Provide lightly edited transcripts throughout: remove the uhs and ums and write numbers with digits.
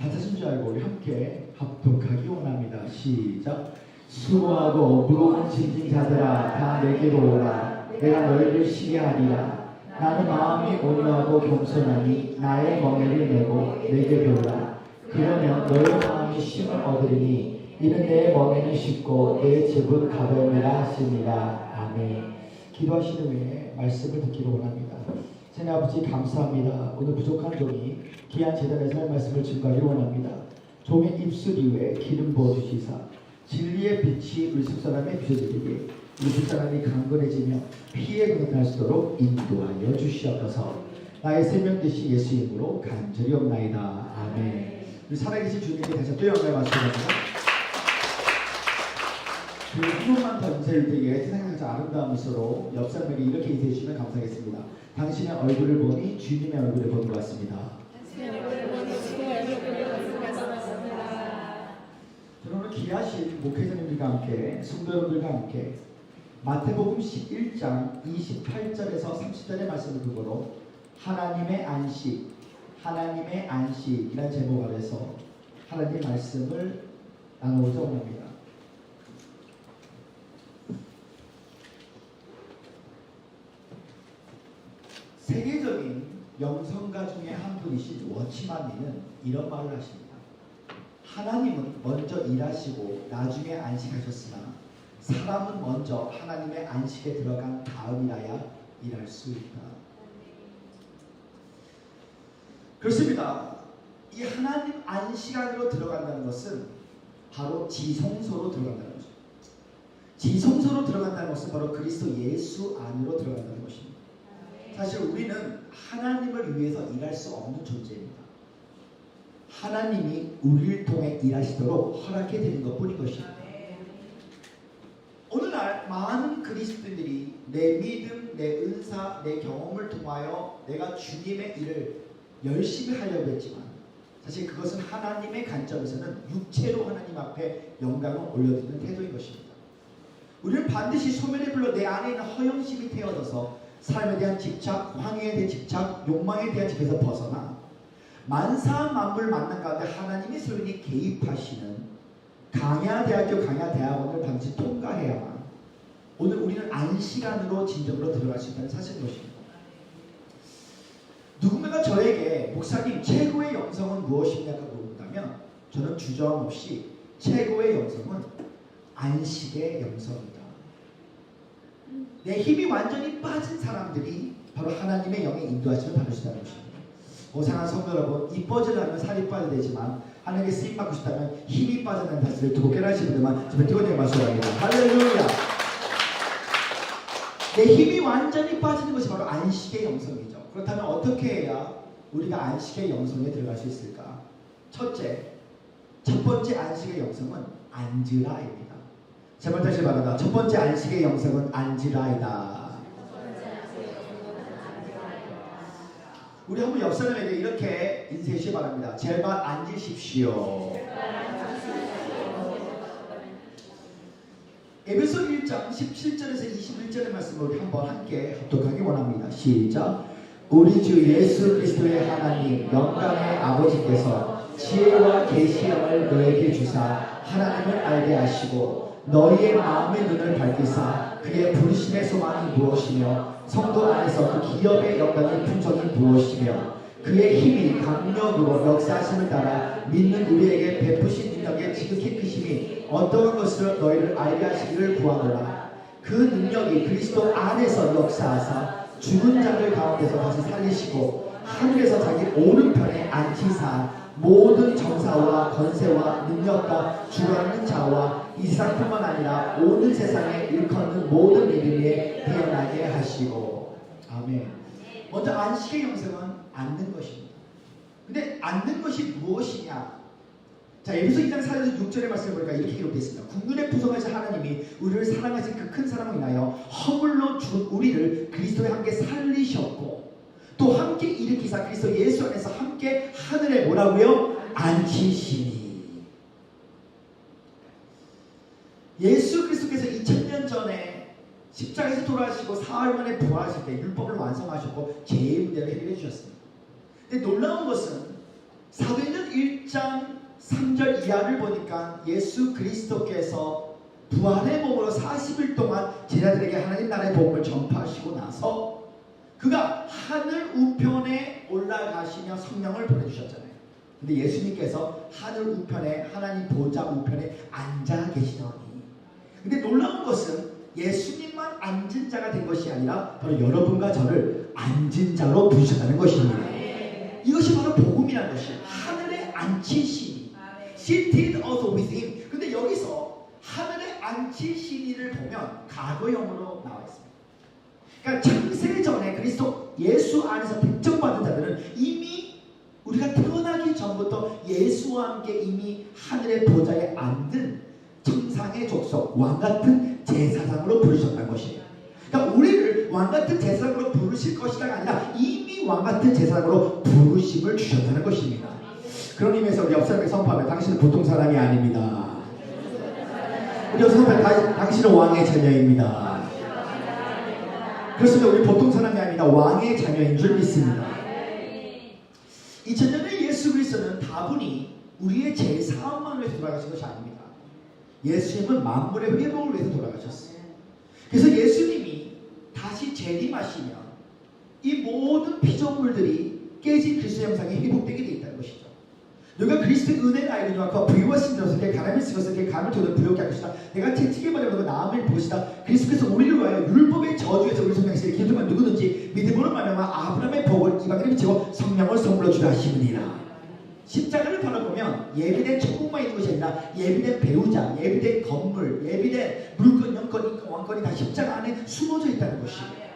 찾으신 줄 알고 우리 함께 합독하기 원합니다. 시작. 수고하고 무거운 짐진 자들아 다 내게로 오라. 내가 너희를 쉬게 하리라. 나는 마음이 온유하고 겸손하니 나의 멍에를 메고 내게 배우라. 그러면 너희 마음이 쉼을 얻으리니 이는 내 멍에는 쉽고 내 집은 가벼움이라 하시니라. 아멘. 기도하신 후에 말씀을 듣기로 원합니다. 하나님 아버지 감사합니다. 오늘 부족한 종이 귀한 제단에서 말씀을 증거하기를 원합니다. 종의 입술 위에 기름 부어주시사 진리의 빛이 우리 집사람에 비춰지게 우리 집사람이 강건해지며 피에 근할 수 있도록 인도하여 주시옵소서. 나의 생명 되신 예수 이름으로 간절히 옵나이다. 아멘. 우리 살아계신 주님께 다시 또 영광을 받습니다. 한 번만 더 인사를 드리게 세상에 가장 아름다운 미소로 옆 사람에게 이렇게 인사해 주시면 감사하겠습니다. 당신의 얼굴을 보니 주님의 얼굴을 보는 것 같습니다. 저는 오늘 귀하신 목회자님들과 함께 성도 여러분들과 함께 마태복음 11장 28절에서 30절의 말씀을 두고로 하나님의 안식, 하나님의 안식이라는 제목 아래서 하나님의 말씀을 나누고자 합니다. 세계적인 영성가 중에 한 분이신 워치만리는 이런 말을 하십니다. 하나님은 먼저 일하시고 나중에 안식하셨으나 사람은 먼저 하나님의 안식에 들어간 다음이라야 일할 수 있다. 그렇습니다. 이 하나님 안식 안으로 들어간다는 것은 바로 지성소로 들어간다는 것입니다. 지성소로 들어간다는 것은 바로 그리스도 예수 안으로 들어간다는 것입니다. 사실 우리는 하나님을 위해서 일할 수 없는 존재입니다. 하나님이 우리를 통해 일하시도록 허락해 드린 것뿐인 것입니다. 오늘날 많은 그리스도인들이 내 믿음, 내 은사, 내 경험을 통하여 내가 주님의 일을 열심히 하려고 했지만 사실 그것은 하나님의 관점에서는 육체로 하나님 앞에 영광을 올려드리는 태도인 것입니다. 우리는 반드시 소멸의 불로 내 안에 있는 허영심이 태어져서 삶에 대한 집착, 황해에 대한 집착, 욕망에 대한 집에서 벗어나 만사 만물 만난 가운데 하나님의 소인이 개입하시는 강야대학교 강야대학원을 반드시 통과해야만 오늘 우리는 안식안으로 진정으로 들어갈 수 있다는 사실인 것입니다. 누군가가 저에게 목사님 최고의 영성은 무엇이냐고 물어본다면 저는 주저함 없이 최고의 영성은 안식의 영성입니다. 내 힘이 완전히 빠진 사람들이 바로 하나님의 영의 인도하심을 받을 수 있다는 것입니다. 오상한 성도 여러분, 이뻐지려면 살이 빠져야 되지만 하나님의 쓰임 받고 싶다면 힘이 빠져나는 사실을 두고 깨달으시는 분들만 정말 뜨거운 말씀을 합니다. 할렐루야. 내 힘이 완전히 빠지는 것이 바로 안식의 영성이죠. 그렇다면 어떻게 해야 우리가 안식의 영성에 들어갈 수 있을까? 첫째, 첫 번째 안식의 영성은 앉으라입니다. 제발 다시 말한다. 첫 번째 안식의 영성은 앉으라이다. 우리 한번 옆 사람에게 이렇게 인사해주시기 바랍니다. 제발 앉으십시오. 에베소 1장 17절에서 21절의 말씀을 우리 한번 함께 합독하기 원합니다. 시작. 우리 주 예수 그리스도의 하나님 영광의 아버지께서 지혜와 계시함을 너에게 주사 하나님을 알게 하시고 너희의 마음의 눈을 밝히사 그의 부르심의 소망이 무엇이며 성도 안에서 그 기업의 영광의 풍성이 무엇이며 그의 힘이 강력으로 역사하심을 따라 믿는 우리에게 베푸신 능력의 지극히 크심이 어떠한 것을 너희를 알게 하시기를 구하노라. 그 능력이 그리스도 안에서 역사하사 죽은 자들 가운데서 다시 살리시고 하늘에서 자기 오른편에 앉히사 모든 정사와 권세와 능력과 주관하는 자와 이 세상뿐만 아니라 온 세상에 일컫는 모든 이름에 태어나게 하시고. 아멘. 먼저 안식의 영성은 앉는 것입니다. 근데 앉는 것이 무엇이냐? 자, 에베소 2장 4절에서 6절의 말씀을 보니까 이렇게 기록되어 있습니다. 국눈에 부성하신 하나님이 우리를 사랑하신 그 큰 사랑을 인하여 허물로 죽은 우리를 그리스도에 함께 살리셨고 또 함께 일으키사 그리스도 예수 안에서 함께 하늘에 뭐라고요? 앉히시니. 예수 그리스도께서 2000년 전에 십자가에서 돌아가시고 사흘 만에 부활하실 때 율법을 완성하셨고 죄의 문제를 해결해 주셨습니다. 근데 놀라운 것은 사도행전 1장 3절 이하를 보니까 예수 그리스도께서 부활의 몸으로 40일 동안 제자들에게 하나님 나라의 복음을 전파하시고 나서 그가 하늘 우편에 올라가시며 성령을 보내주셨잖아요. 근데 예수님께서 하늘 우편에 하나님 보좌 우편에 앉아 계시더니, 근데 놀라운 것은 예수님만 앉은 자가 된 것이 아니라 바로 여러분과 저를 앉은 자로 부르셨다는 것입니다. 이것이 바로 복음이라는 것이에요. 하늘에 앉히시니, seated also with him. 근데 여기서 하늘에 앉히시니를 보면 과거형으로 나와 있습니다. 그러니까 창세 전에 그리스도 예수 안에서 택정받은 자들은 이미 우리가 태어나기 전부터 예수와 함께 이미 하늘의 보좌에 앉은 천상의 족속, 왕같은 제사장으로 부르셨다는 것이에요. 그러니까 우리를 왕같은 제사장으로 부르실 것이다가 아니라 이미 왕같은 제사장으로 부르심을 주셨다는 것입니다. 그런 의미에서 우리 옆 사람에게 선포하면 당신은 보통 사람이 아닙니다. 우리 옆 사람에게 당신은 왕의 자녀입니다. 그렇습니다. 우리 보통 사람이 아닙니다. 왕의 자녀인 줄 믿습니다. 2000년의 예수 그리스도는 다분히 우리의 제사함만을 위해서 돌아가신 것이 아닙니다. 예수님은 만물의 회복을 위해서 돌아가셨어요. 그래서 예수님이 다시 재림하시면 이 모든 피조물들이 깨진 그리스도 형상이 회복되게 되어 있다는 것이죠. 너가 그리스도의 은혜가 알기로 그 부유와 신들어서 내 가람을 쓰고서 내 감을 토도 부욕게 할 것이다. 내가 채찍에 말려서 나음을 보시다. 그리스도께서 우리를 위하여 율법의 저주에서 우리 성령시에 기도만 누구든지 믿음으로 말하면 아브라함의 복을 이방인에 비치고 성령을 선물로 주라 하시느니라. 십자가를 바라보면 예비된 천국만 있는 것이 아니라 예비된 배우자, 예비된 건물, 예비된 물건, 영권, 왕권이 다 십자가 안에 숨어져 있다는 것이에요.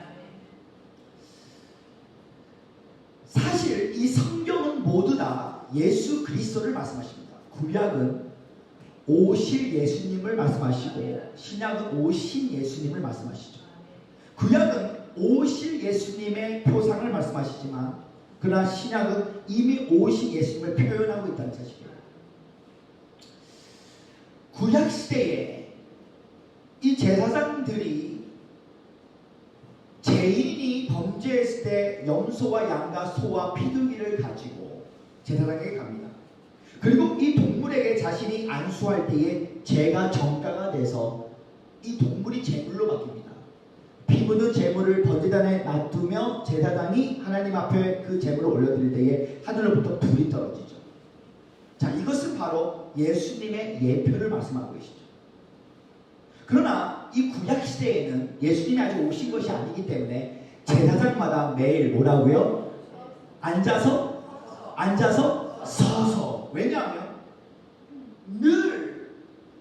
사실 이 성경은 모두 다 예수 그리스도를 말씀하십니다. 구약은 오실 예수님을 말씀하시고 신약은 오신 예수님을 말씀하시죠. 구약은 오실 예수님의 표상을 말씀하시지만 그러나 신약은 이미 오신 예수님을 표현하고 있다는 사실이에요. 구약 시대에 이 제사장들이 죄인이 범죄했을 때 염소와 양과 소와 피두기를 가지고 제사장에게 갑니다. 그리고 이 동물에게 자신이 안수할 때에 죄가 정가가 돼서 이 동물이 제물로 바뀝니다. 피 묻은 제물을 번제단에 놔두며 제사장이 하나님 앞에 그 제물을 올려드릴 때에 하늘로부터 불이 떨어지죠. 자, 이것은 바로 예수님의 예표를 말씀하고 계시죠. 그러나 이 구약 시대에는 예수님이 아직 오신 것이 아니기 때문에 제사장마다 매일 뭐라고요? 앉아서 서서. 왜냐하면 늘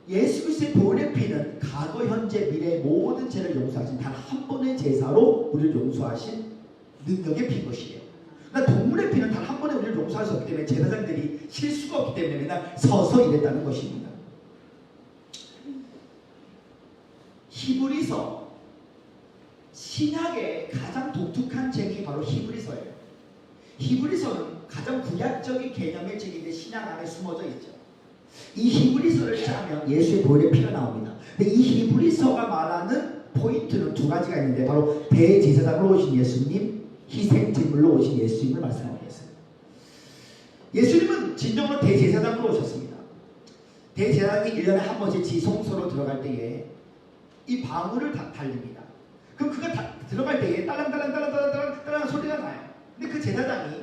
예수 그리스도의 보혈의 피는 과거, 현재, 미래의 모든 죄를 용서하신 단 한 번의 제사로 우리를 용서하신 능력의 피인 것이에요. 그러니까 동물의 피는 단 한 번에 우리를 용서할 수 없기 때문에 제사장들이 실수가 없기 때문에 맨날 서서 일했다는 것입니다. 히브리서, 신약의 가장 독특한 책이 바로 히브리서예요. 히브리서는 가장 구약적인 개념의 책인데 신약 안에 숨어져 있죠. 이 히브리서를 짜면 예수의 보혈의 피가 나옵니다. 근데 이 히브리서가 말하는 포인트는 두 가지가 있는데 바로 대제사장으로 오신 예수님, 희생제물로 오신 예수님을 말씀하고 있습니다. 예수님은 진정으로 대제사장으로 오셨습니다. 대제사장이 1년에 한 번씩 지성소로 들어갈 때에 이 방울을 달립니다. 그럼 그가 들어갈 때에 딸랑딸랑 소리가 나요. 근데 그 제사장이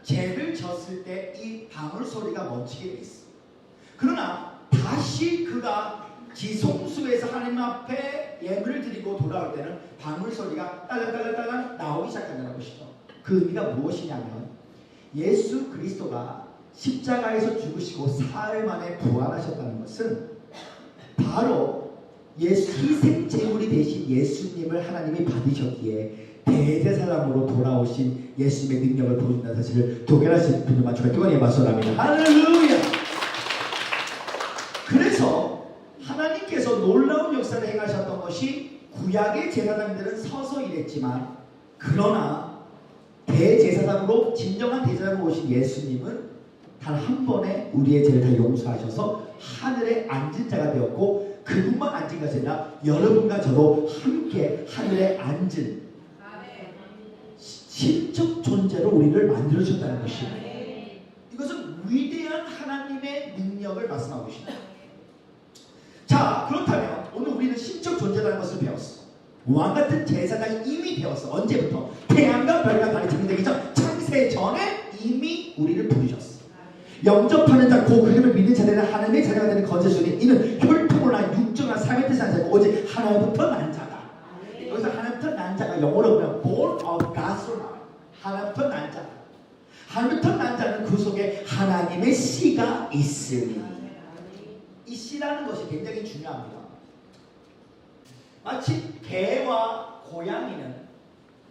죄를 졌을 때 이 방울 소리가 멈추게 돼 있어요. 그러나 다시 그가 지성소에서 하나님 앞에 예물을 드리고 돌아올 때는 방울 소리가 딸랑딸랑 나오기 시작한다는 것이죠. 그 의미가 무엇이냐면 예수 그리스도가 십자가에서 죽으시고 사흘 만에 부활하셨다는 것은 바로 희생 제물이 되신 예수님을 하나님이 받으셨기에 대제사장으로 돌아오신 예수님의 능력을 보여준다는 사실을 도결할 수 있는 분들만 주가 뜨거운 박수랍니다. 할렐루야! 그래서 하나님께서 놀라운 역사를 행하셨던 것이 구약의 제사장들은 서서 일했지만 그러나 대제사장으로 진정한 대제사장으로 오신 예수님은 단 한 번에 우리의 죄를 다 용서하셔서 하늘에 앉은 자가 되었고 그분만 앉은 것이 아니라 여러분과 저도 함께 하늘에 앉은 신적 존재로 우리를 만들어주셨다는 것입니다. 이것은 위대한 신실한 하나님의 능력을 말씀하고 계십니다. 자, 그렇다면 오늘 우리는 신적 존재라는 것을 배웠어. 왕같은 제사장이 이미 배웠어. 언제부터? 태양과 별과 달이 창조되기 전, 창세 전에 이미 우리를 부르셨어. 영접하는 자, 그 그림을 믿는 자들은 하나님의 자녀가 되는 건세수니 이는 혈통으로 난 육정한 삶의 뜻이 아니고 오직 하나님부터 난 자다. 여기서 하나님부터 난 자가 영어로 보면 born of God으로 나와요. 하나님부터 난 자. 하나님부터 난 자는 그 속에 하나님의 씨가 있으니. 이 씨라는 것이 굉장히 중요합니다. 마치 개와 고양이는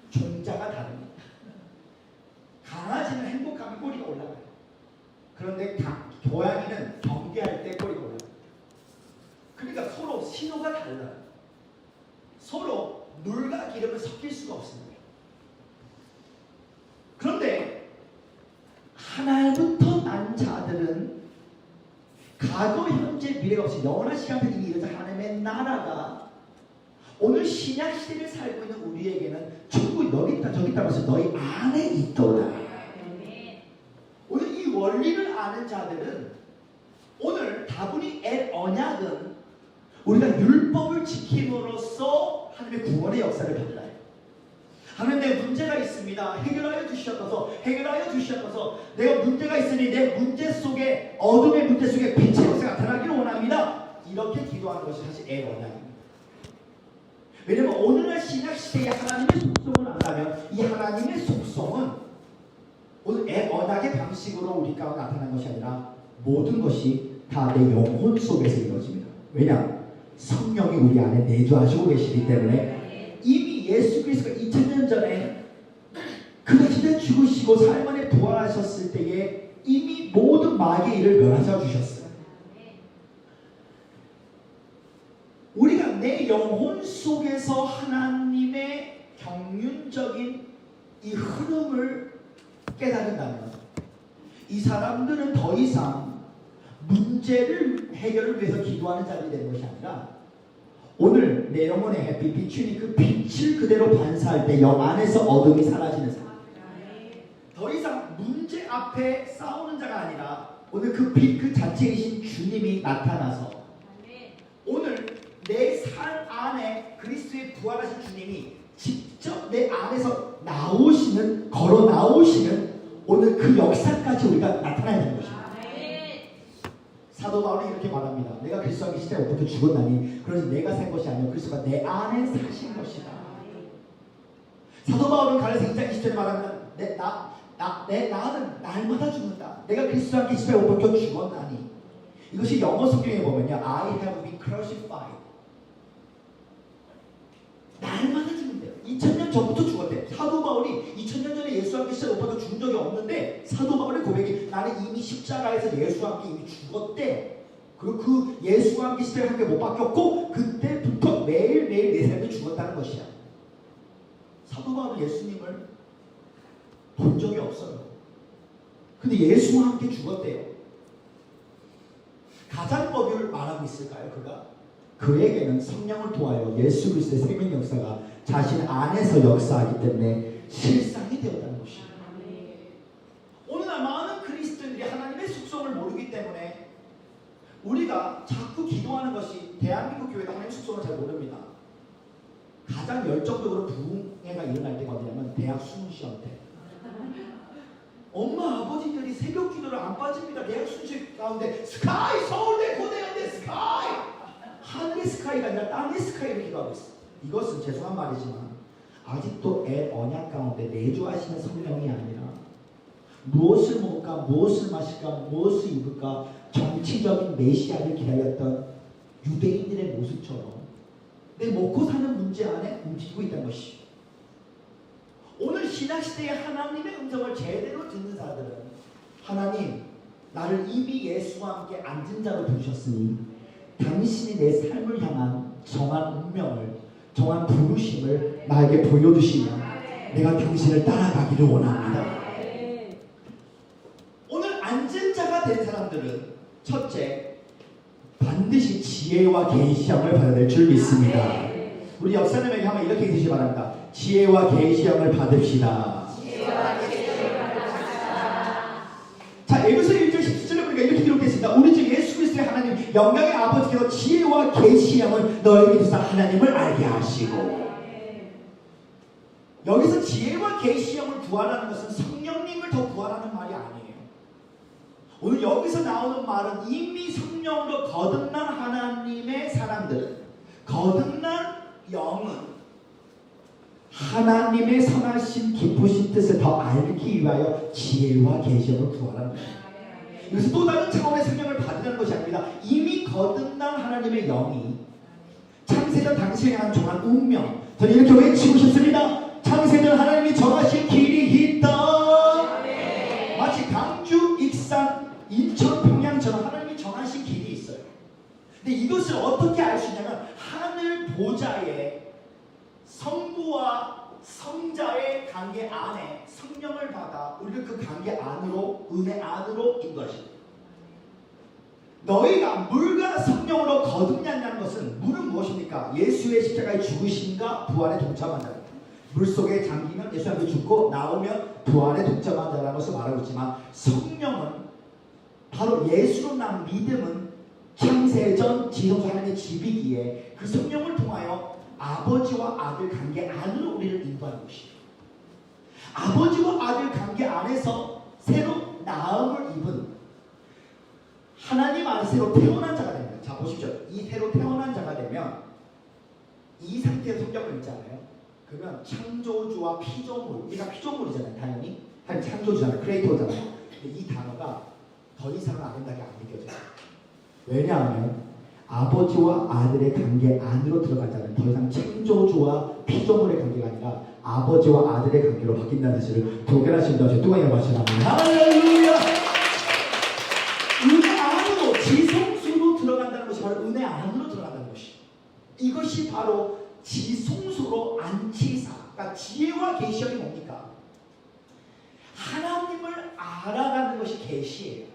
종자가 다릅니다. 강아지는 행복하면 꼬리가 올라가요. 그런데 고양이는 경계할 때 꼬리가 올라가요. 그러니까 서로 신호가 달라요. 서로 물과 기름을 섞일 수가 없습니다. 그런데 하나님부터 난 자들은 과거, 현재, 미래가 없이 영원한 시간까지 이르는 하나님의 나라가 오늘 신약 시대를 살고 있는 우리에게는 천국 여기 있다 저기 있다 하면서 너희 안에 있도다. 오늘 이 원리를 아는 자들은 오늘 다분히 언약은 우리가 율법을 지킴으로써 하나님의 구원의 역사를 받나요? 하나님 내 문제가 있습니다. 해결하여 주시옵소서. 내가 문제가 있으니 내 문제 속에 어둠의 문제 속에 빛의 역사가 나타나기를 원합니다. 이렇게 기도하는 것이 사실 언약입니다. 왜냐하면 오늘날 신약시대에 하나님의 속성을 안다면 이 하나님의 속성은 오늘 언약의 방식으로 우리 가운데 나타난 것이 아니라 모든 것이 다 내 영혼 속에서 이루어집니다. 왜냐? 성령이 우리 안에 내주하시고 계시기 때문에 이미 예수 그리스도가 2000년 전에 그가 진짜 죽으시고 사흘 만에 부활하셨을 때에 이미 모든 마귀의 일을 멸하셔 주셨어요. 우리가 내 영혼 속에서 하나님의 경륜적인 이 흐름을 깨달은다면 이 사람들은 더 이상 문제를 해결을 위해서 기도하는 자들이 되는 것이 아니라 오늘 내 영혼의 햇빛 비추니 그 빛을 그대로 반사할 때 영 안에서 어둠이 사라지는 사람. 더 이상 문제 앞에 싸우는 자가 아니라 오늘 그 빛 그 자체이신 주님이 나타나서 오늘 내 삶 안에 그리스도의 부활하신 주님이 직접 내 안에서 걸어 나오시는 오늘 그 역사까지 우리가 나타나야 되는 것입니다. 사도 바울이 이렇게 말합니다. 내가 그리스도와 계실 때 어떻게 죽었나니 그래서 내가 산 것이 아니라 그리스도가 내 안에 사신 것이다. 사도 바울은 갈라디아 2장 20절에 말합니다. 나는 날마다 죽는다. 내가 그리스도와 계실 때 어떻게 죽었나니. 이것이 영어 성경에 보면요. I have been crucified. 날마다 죽는데요. 2000년 전부터 죽었대요. 사도 바울이 2000년 전에 예수와 함께 십자가에 못 박혀 죽은 적이 없는데 사도 바울의 고백이 나는 이미 십자가에서 예수와 함께 이미 죽었대. 그리고 그 예수와 함께 십자가에 함께 못 박혔고 그때부터 매일매일 내 삶이 죽었다는 것이야. 사도 바울은 예수님을 본 적이 없어요. 근데 예수와 함께 죽었대요. 가장법을 말하고 있을까요? 그에게는 성령을 통하여 예수 그리스도의 생명 역사가 자신 안에서 역사하기 때문에 실상이 되었다는 것입니다. 오늘날 많은 그리스도인들이 하나님의 속성을 모르기 때문에 우리가 자꾸 기도하는 것이 대한민국 교회도 하나님의 속성을 잘 모릅니다. 가장 열정적으로 부흥회가 일어날 때가 어디냐면 대학 수능 시험 때. 엄마 아버지들이 새벽 기도를 안 빠집니다. 대학 수능 시험 가운데 스카이 서울대 고대한대 스카이 하늘의 스카이가 아니라 땅의 스카이를 기도하고 있어. 이것은 죄송한 말이지만 아직도 언약 가운데 내주하시는 성령이 아니라 무엇을 먹을까, 무엇을 마실까, 무엇을 입을까 정치적인 메시아를 기다렸던 유대인들의 모습처럼 내 먹고 사는 문제 안에 움직이고 있다는 것이. 오늘 신약시대의 하나님의 음성을 제대로 듣는 자들은 하나님 나를 이미 예수와 함께 앉은 자로 부르셨으니 당신이 내 삶을 향한 정한 운명을 정한 부르심을 나에게 보여주시면 내가 당신을 따라가기를 원합니다. 오늘 앉은 자가 된 사람들은 첫째 반드시 지혜와 계시함을 받아야 될 줄 믿습니다. 우리 역사님에게 한번 이렇게 해주시기 바랍니다. 지혜와 계시함을 받읍시다. 자, 에베소 1절 17절에 보니까 영광의 아버지께서 지혜와 계시의 영을 너에게 주사 하나님을 알게 하시고. 여기서 지혜와 계시의 영을 구하라는 것은 성령님을 더 구하라는 말이 아니에요. 오늘 여기서 나오는 말은 이미 성령으로 거듭난 하나님의 사람들은, 거듭난 영은 하나님의 선하신 기쁘신 뜻을 더 알기 위하여 지혜와 계시를 구하라는 거예요. 그래서 또 다른 차원의 성령을 받으라는 것이 아닙니다. 이미 거듭난 하나님의 영이 창세전 당시에 향한 정한 운명, 저는 이렇게 외치고 싶습니다. 창세전 하나님이 정하신 길이 있다. 마치 강주, 익산, 인천, 평양처럼 하나님이 정하신 길이 있어요. 근데 이것을 어떻게 알 수 있냐면 하늘 보좌에 성부와 성자의 관계 안에 성령을 받아 우리를 그 관계 안으로, 은혜 안으로 인도하십니다. 너희가 물과 성령으로 거듭났다는 것은, 물은 무엇입니까? 예수의 십자가의 죽으심과 부활에 동참한다. 물속에 잠기면 예수님이 죽고 나오면 부활에 동참한다는 것을 말하고 있지만, 성령은 바로 예수로 난 믿음은 창세전 지성 하나님의 집이기에 그 성령을 통하여 아버지와 아들 관계 안으로 우리를 인도하는 것이에요. 아버지와 아들 관계 안에서 새로 나음을 입은 하나님 안에 새로 태어난 자가 됩니다. 자 보십시오. 이 새로 태어난 자가 되면 이 상태의 성경을 읽잖아요. 그러면 창조주와 피조물, 우리가 피조물이잖아요. 당연히 하나님 창조주잖아요. 크리에이터잖아요. 근데 이 단어가 더 이상은 아름답게 안 느껴져요. 왜냐하면 아버지와 아들의 관계 안으로 들어간 자는 더 이상 창조주와 피조물의 관계가 아니라 아버지와 아들의 관계로 바뀐다는 사실을 독일하신다. 제 뚜껑에 마시랍니다. 할렐루야! 은혜 안으로, 지성소로 들어간다는 것이 바로 은혜 안으로 들어간다는 것이. 이것이 바로 지성소로 안치사, 그러니까 지혜와 계시형이 뭡니까? 하나님을 알아가는 것이 계시예요.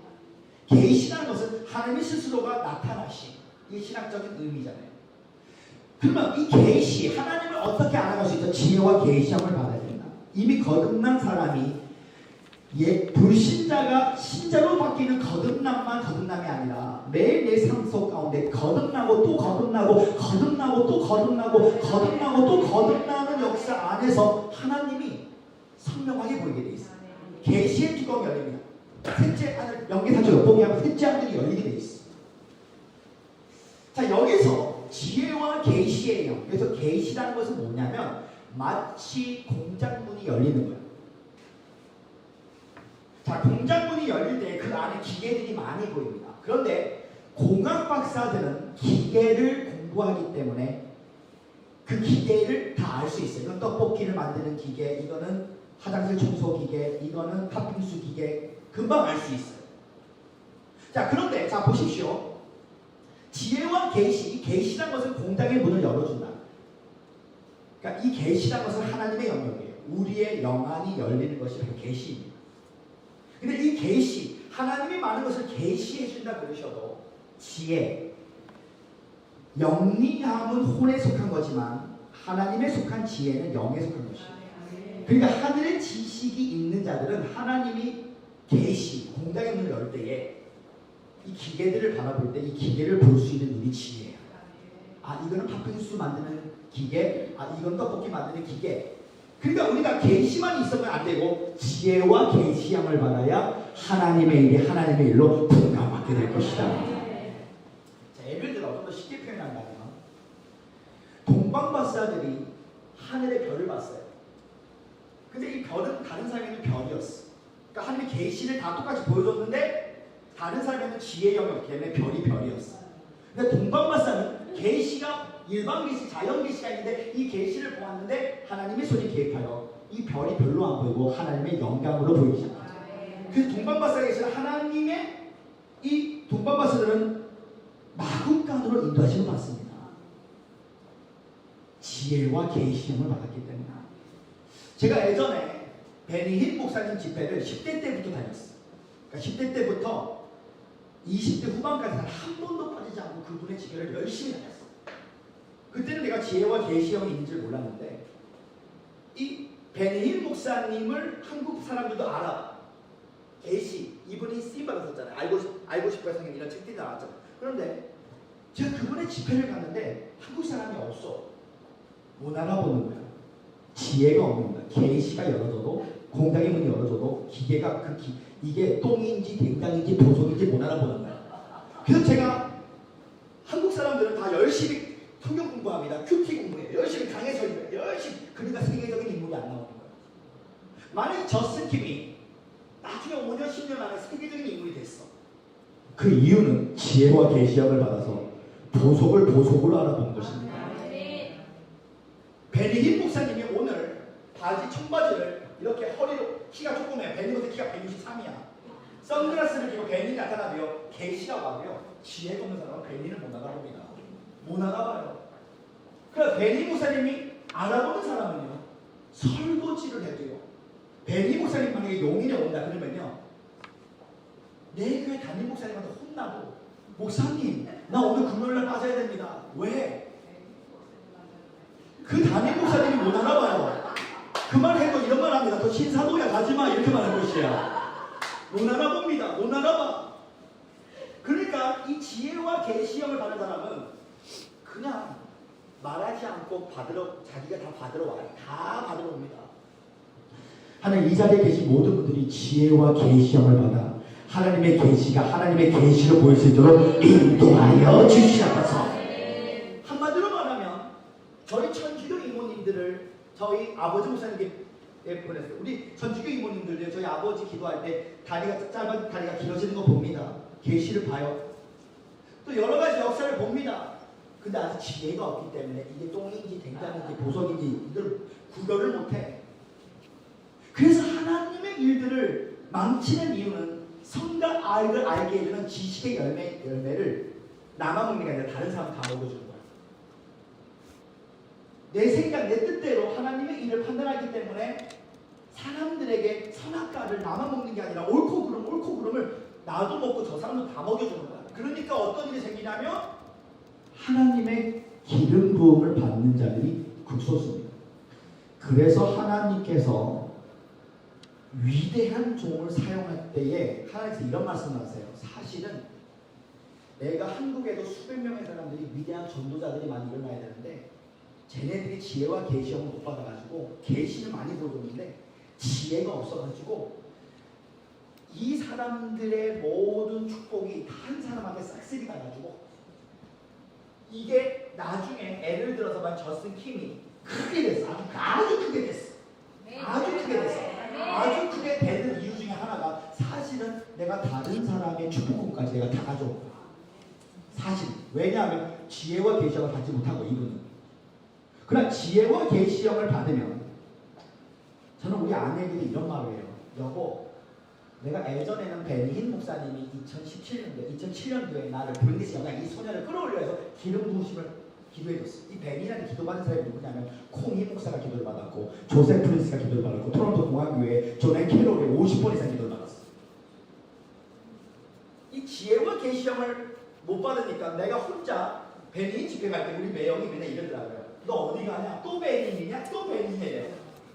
계시라는 것은 하나님 스스로가 나타나신, 이게 신학적인 의미잖아요. 그러면 이 계시, 하나님을 어떻게 알아갈 수 있죠? 지혜와 계시형을 받아야 된다. 이미 거듭난 사람이 불신자가 신자로 바뀌는 거듭남만 거듭남이 아니라 매일 내 삶 속 가운데 거듭나고 또 거듭나고 거듭나고 또 거듭나고 거듭나고 또 거듭나는 역사 안에서 하나님이 선명하게 보이게 돼 있어요. 계시의 뚜껑이 열립니다. 셋째 하늘, 연계사적 엿보기 하면 셋째 하늘이 열리게 돼 있어. 자, 여기서 지혜와 계시의 영, 그래서 계시라는 것은 뭐냐면 마치 공작문이 열리는 거예요. 자, 공작문이 열릴 때 그 안에 기계들이 많이 보입니다. 그런데 공학 박사들은 기계를 공부하기 때문에 그 기계를 다 알 수 있어요. 이건 떡볶이를 만드는 기계, 이거는 화장실 청소 기계, 이거는 팥빙수 기계, 금방 알 수 있어요. 자, 그런데 자 보십시오. 지혜와 계시, 이 계시란 것은 공장의 문을 열어준다. 그러니까 이 계시란 것은 하나님의 영역이에요. 우리의 영안이 열리는 것이 바로 계시입니다. 근데 이 계시, 하나님이 많은 것을 계시해 준다 그러셔도 지혜, 영리함은 혼에 속한 거지만 하나님에 속한 지혜는 영에 속한 것이에요. 그러니까 하늘의 지식이 있는 자들은 하나님이 계시, 공장의 문을 열 때에 이 기계들을 바라볼 때 이 기계를 볼 수 있는 눈이 지혜예요. 아, 이거는 팥빙수 만드는 기계, 아, 이건 떡볶이 만드는 기계. 그러니까 우리가 계시만 있으면 안 되고 지혜와 계시함을 받아야 하나님의 일이 하나님의 일로 분간받게 될 것이다. 자, 예를 들어 좀 더 쉽게 표현한다면 동방박사들이 하늘의 별을 봤어요. 근데 이 별은 다른 사람에게는 별이었어. 그러니까 하나님의 계시를 다 똑같이 보여줬는데 다른 사람에게는 지혜의 영역 때문에 별이 별이었어. 근데 동방박사는 계시가 일반 계시, 자연 계시가 있는데 이 계시를 보았는데 하나님의 손이 개입하여 이 별이 별로 안 보이고 하나님의 영광으로 보이기 시작합니다. 그래서 동방박사에 계시는 하나님의 이 동방박사들은 마국간으로 인도하심을 받습니다. 지혜와 계시형을 받았기 때문에. 제가 예전에 베니힐 목사님 집회를 10대 때부터 다녔어요. 그러니까 10대 때부터 20대 후반까지 한 번도 빠지지 않고 그분의 집회를 열심히 다녔어요. 그때는 내가 지혜와 계시형이 있는 줄 몰랐는데 이 베니힐 목사님을 한국 사람들도 알아. 계시, 이분이 쓰임 받았었잖아요. 알고 싶어요 성경 이런 책들이 나왔잖아요. 그런데 제가 그분의 집회를 갔는데 한국 사람이 없어. 못 알아보는 거야. 지혜가 없는 거야. 계시가 열어져도 공장의 문이 열어져도 기계가 이게 똥인지 된장인지 보석인지 못 알아보는 거야. 그래서 제가 한국 사람들은 다 열심히 성경 공부합니다. 큐티 공부해요. 열심히 강의 설교해요. 열심히. 그러니까 세계적인 인물이 안 나오는 거예요. 만약 저스틴 킴이 나중에 5년 10년 안에 세계적인 인물이 됐어. 그 이유는 지혜와 계시함을 받아서 보석을 보석으로 알아본 것입니다. 베니힌 목사님이 오늘 바지 청바지를 이렇게 허리로 키가 조금해요. 베니 목사 키가 163이야. 선글라스를 끼고 베니이 나타나고요. 계시라고 하고요. 지혜가 없는 사람은 베니를 못 알아봅니다. 못 알아봐요. 그래서 베니 목사님이 알아보는 사람은요. 설거지를 해도요. 베니 목사님 만약에 용인에 온다 그러면요. 내 교회 담임 목사님한테 혼나고 목사님 나 오늘 금요일날 빠져야 됩니다. 왜? 그 담임 목사님이 못 알아봐요. 그 말 해도 이런 말 합니다. 너 신사도야 가지마 이렇게 말할 것이야. 못 알아봅니다. 못 알아봐. 그러니까 이 지혜와 계시형을 받는 사람은 그냥 말하지 않고 받으러 자기가 다 받으러 와요. 다 받으러 옵니다. 하나님 이 자리에 계신 모든 분들이 지혜와 계시형을 받아 하나님의 계시가 하나님의 계시로 보일 수 있도록 인도하여 주시옵소서. 한마디로 말하면 저희 천주교 이모님들을 저희 아버지 목사님께 보냈어요. 우리 천주교 이모님들요 저희 아버지 기도할 때 다리가 짧은 다리가 길어지는 거 봅니다. 계시를 봐요. 또 여러 가지 역사를 봅니다. 근데 아직 지혜가 없기 때문에 이게 똥인지 된장인지 보석인지 이걸 구별을 못해. 그래서 하나님의 일들을 망치는 이유는 성과 알을 알게 해주는 지식의 열매를 나만 먹는 게 아니라 다른 사람 다 먹어주는 거야. 내 생각, 내 뜻대로 하나님의 일을 판단하기 때문에 사람들에게 선악과를 나만 먹는 게 아니라 옳고 그름을 나도 먹고 저 사람도 다 먹여주는 거야. 그러니까 어떤 일이 생기냐면 하나님의 기름 부음을 받는 자들이 극소수입니다. 그래서 하나님께서 위대한 종을 사용할 때에 하나님께서 이런 말씀을 하세요. 사실은 내가 한국에도 수백 명의 사람들이 위대한 전도자들이 많이 일어나야 되는데 쟤네들이 지혜와 계시형을 못 받아가지고 계시는 많이 보여줬는데 지혜가 없어가지고 이 사람들의 모든 축복이 한 사람한테 싹쓸이 가가지고 이게 나중에 예를 들어서만 저스틴 킴이 크게 됐어. 아주 크게 됐어. 아주 크게 됐어. 아주 크게 되는 이유 중에 하나가 사실은 내가 다른 사람의 축복까지 내가 다 가져온 거야. 사실. 왜냐하면 지혜와 계시형을 받지 못하고 이분은. 그러나 지혜와 계시형을 받으면 저는 우리 아내에게 이런 말을 해요. 여보, 내가 예전에는 베니힌 목사님이 2007년도에 나를 브린디스 영광 이 소녀를 끌어올려 해서 기름 부으심을 기도해줬어. 이 베니한테 기도받은 사람이 누구냐면 콩이 목사가 기도를 받았고 조셉 프린스가 기도를 받았고 토론토 공화교회 존 앤 캐롤이 50번 이상 기도를 받았어. 이 지혜와 계시형을 못 받으니까 내가 혼자 베니인 집회 갈 때 우리 매형이 맨날 이러더라고요. 너 어디 가냐? 또 베니이냐? 또 베니이에요.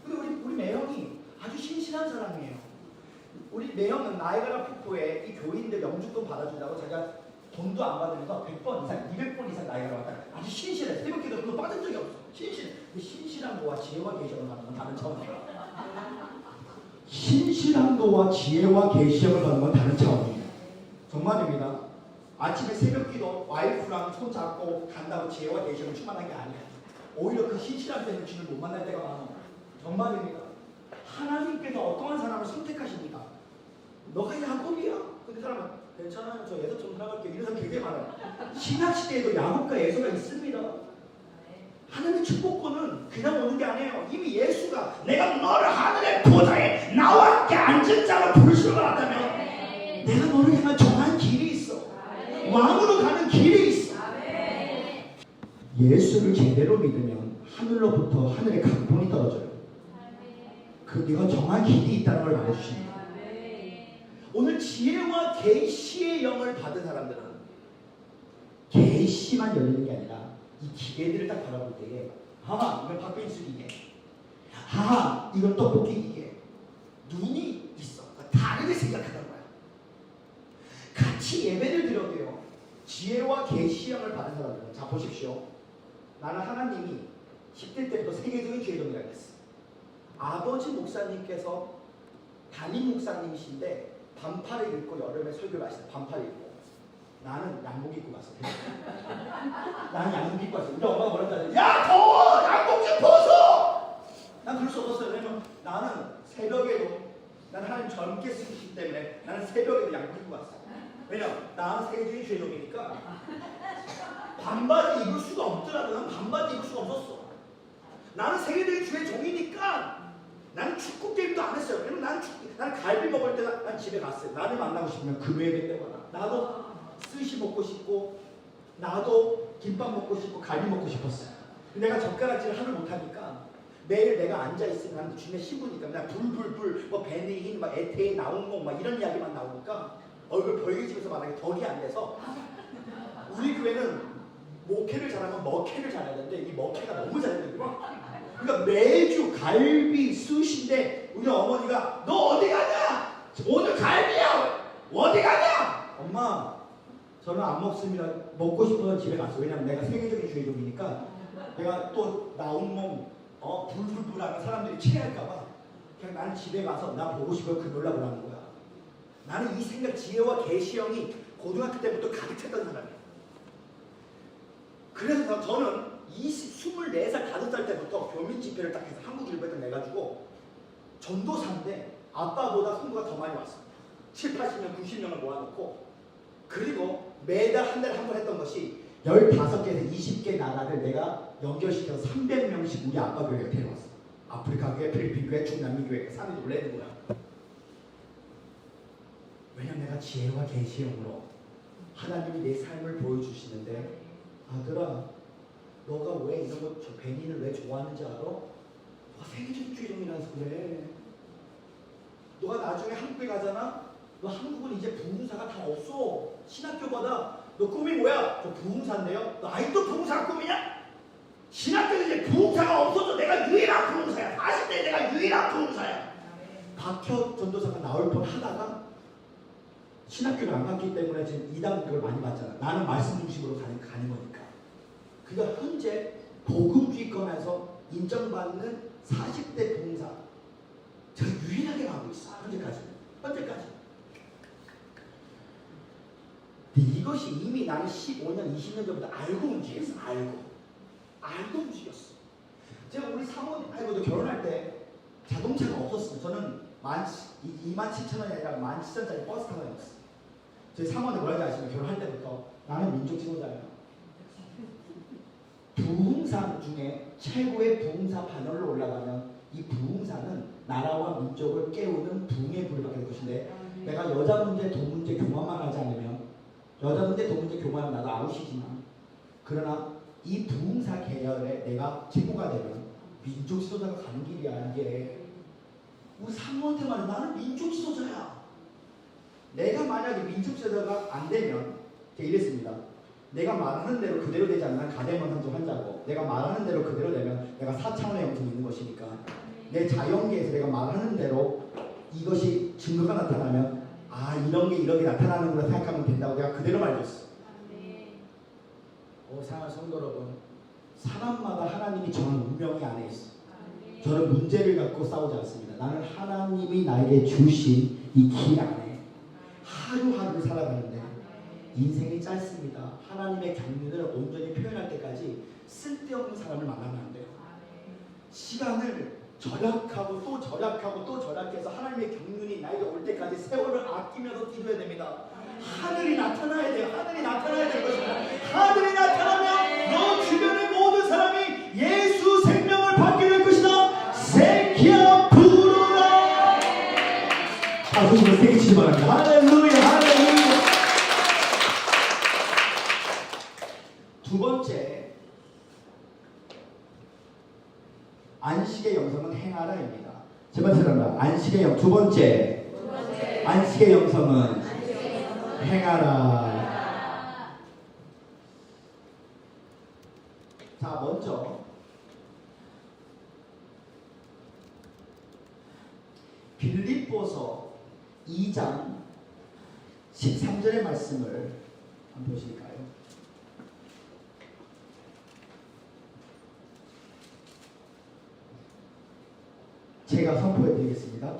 근데 우리 매형이 아주 신실한 사람이에요. 우리 매형은 나이가라 폭포에 이 교인들 영주권 받아준다고 자기가 돈도 안 받으면서 100번 이상, 200번 이상 나이가라 왔다. 아주 신실해. 새벽기도 그거 빠진 적이 없어. 신실해. 근데 신실한 거와 지혜와 계시형을 받는 건 다른 차원이에요. 신실한 거와 지혜와 계시형을 받는 건 다른 차원이에요. 정말입니다. 아침에 새벽기도 와이프랑 손 잡고 간다고 지혜와 계시형을 충만한 게 아니야. 오히려 그 신실한 때는 주를 못 만날 때가 많아. 정말입니다. 하나님께서 어떠한 사람을 선택하십니까? 너가 야곱이야. 근데 사람은 괜찮아요. 저 예수 좀 살아갈게요. 이런 사람 굉장히 많아요. 신학시대에도 야곱과 예수가 있습니다. 하나님의 축복권은 그냥 오는 게 아니에요. 이미 예수가 내가 너를 하늘의 보좌에 나와 함께 앉은 자로 부르시러 간다면 내가 너를 향한 정한 길이 있어. 왕으로 가는 길이 있어. 예수를 제대로 믿으면 하늘로부터 하늘의 강권이 떨어져요. 그 네가 정한 길이 있다는 걸 말해주십니다. 오늘 지혜와 계시의 영을 받은 사람들은 계시만 열리는 게 아니라 이 기계들을 딱 바라볼 때에 하하 이건 팥빙수 기계, 하하 이건 떡볶이 기계, 눈이 있어. 다르게 생각하는 거야. 같이 예배를 드려도요 지혜와 계시형을 받은 사람들은, 자 보십시오. 나는 하나님이 10대 때부터 세계적인 죄종이라고 했어. 아버지 목사님께서 담임 목사님이신데 반팔을 입고 여름에 설교를 하시다. 반팔을 입고. 나는 양복 입고 갔어. 나는 양복 입고 갔어. 우리 엄마가 뭐라고 하지? 야 더워! 양복 좀 벗어! 난 그럴 수 없었어요. 왜냐면 나는 새벽에도, 나는 하나님 젊게 쓰시기 때문에 나는 새벽에도 양복 입고 갔어. 왜냐면 나는 세계적인 죄종이니까 반바지 입을 수가 없더라도 난 반바지 입을 수가 없었어. 나는 세계적인 죄종이니까 나는 축구 게임도 안 했어요. 왜냐면 나는 갈비 먹을 때 난 집에 갔어요. 나를 만나고 싶으면 금요일에 때거나. 나도 스시 먹고 싶고, 나도 김밥 먹고 싶고, 갈비 먹고 싶었어요. 내가 젓가락질을 하늘 못하니까 매일 내가 앉아있으면 난 주변에 신부니까 그냥 불불불 뭐 베니힌, 막 에테이 나온공 막 이런 이야기만 나오니까 얼굴 벌개지면서 말하기 덕이 안 돼서, 우리 교회는 목회를 잘하면 먹회를 잘해야 되는데 이 먹회가 너무 잘되는 거야. 그러니까 매주 갈비 스시인데 우리 어머니가 너 어디 가냐? 오늘 갈비야! 어디 가냐? 엄마 저는 안 먹습니다. 먹고 싶어서 집에 갔어. 왜냐면 내가 세계적인 주의종이니까 내가 또 나온 몸 불불불 하는 사람들이 체할까봐 그냥 나는 집에 가서 나 보고 싶어요. 금요일날 보라는 거야. 나는 이 생각, 지혜와 계시형이 고등학교 때부터 가득 찼던 사람이에요. 그래서 저는 24살, 5살 때부터 교민 집회를 딱 해서 한국일보에 내가지고 전도사인데 아빠보다 성부가 더 많이 왔어요. 7, 80명, 90명을 모아놓고, 그리고 매달 한 달에 한 번 했던 것이 15개에서 20개 나라를 내가 연결시켜서 300명씩 우리 아빠 교회에 데려왔어. 아프리카 교회, 필리핀 교회, 중남미 교회. 사람이 놀라는 거야. 왜냐면 내가 지혜와 계시형으로 하나님이 내 삶을 보여주시는데, 아들아 너가 왜 이런 거, 저 베니를 왜 좋아하는지 알아? 너가 세계적인 주의종이라서 그래. 너가 나중에 한국에 가잖아? 너 한국은 이제 부흥사가 다 없어. 신학교마다 너 꿈이 뭐야? 저 부흥사인데요? 너 아직도 부흥사가 꿈이냐? 신학교에 이제 부흥사가 없어져. 내가 유일한 부흥사야. 40대 내가 유일한 부흥사야. 박혀 전도사가 나올 뻔 하다가 신학교를 안 갔기 때문에 지금 이단교를 많이 봤잖아. 나는 말씀 중심으로 가는 거니까. 그러니까 현재 복음주의권에서 인정받는 40대 부흥사 제가 유일하게 가고 있어. 현재까지. 근데 이것이 이미 나는 15년, 20년 전부터 알고 움직였어. 알고 움직였어. 제가 우리 사모님, 너 결혼할 때 자동차가 없었어요. 저는 27,000원이 아니라 17,000원짜리 버스 타고 다녔어요. 저희 사모님 뭐라는지 아시면 결혼할 때부터 나는 민족 지도자예요. 부흥사 중에 최고의 부흥사 반열로 올라가면 이 부흥사는 나라와 민족을 깨우는 부흥의 불을 받게 될 것인데, 내가 여자 문제, 돈 문제 교만만 하지 않으면, 여자 문제, 돈 문제 교만은 나도 아웃이지만, 그러나 이 부흥사 계열에 내가 친구가 되면 민족 지도자가 가는 길이야. 이게 우리 사모한테 말해. 나는 민족 지도자야. 내가 만약에 민족 지도자가 안 되면, 제가 이랬습니다. 내가 말하는 대로 그대로 되지 않는 가대만상적 환자고, 내가 말하는 대로 그대로 되면 내가 4차원의 영성이 있는 것이니까, 내 자연계에서 내가 말하는 대로 이것이 증거가 나타나면 이런 게 이렇게 나타나는구나 생각하면 된다고 내가 그대로 말했어. 사랑하는 성도 여러분, 사람마다 하나님이 정한 운명이 안에 있어. 저는 문제를 갖고 싸우지 않습니다. 나는 하나님이 나에게 주신 이 길 안에 하루하루를 살아가는데, 인생이 짧습니다. 하나님의 경륜을 온전히 표현할 때까지 쓸데없는 사람을 만나면 안 돼요. 시간을 절약하고 또 절약하고 또 절약해서 하나님의 경륜이 나에게 올 때까지 세월을 아끼면서 뛰어야 됩니다. 하늘이 나타나야 돼요. 하늘이 나타나야 될 것입니다. 하늘이 나타나면 너 주변의 모든 사람이 예수 생명을 받게 될 것이다. 세키야 부르라. 자소식을 세게 치지 바랍니다. 할렐루야, 할렐루야. 두 번째, 안식의 영성은 행하라입니다. 세 번째랍니다. 안식의 영. 두 번째, 안식의 영성은 행하라. 자, 먼저 빌립보서 2장 13절의 말씀을 한번 보실까요? 제가 선포해 드리겠습니다.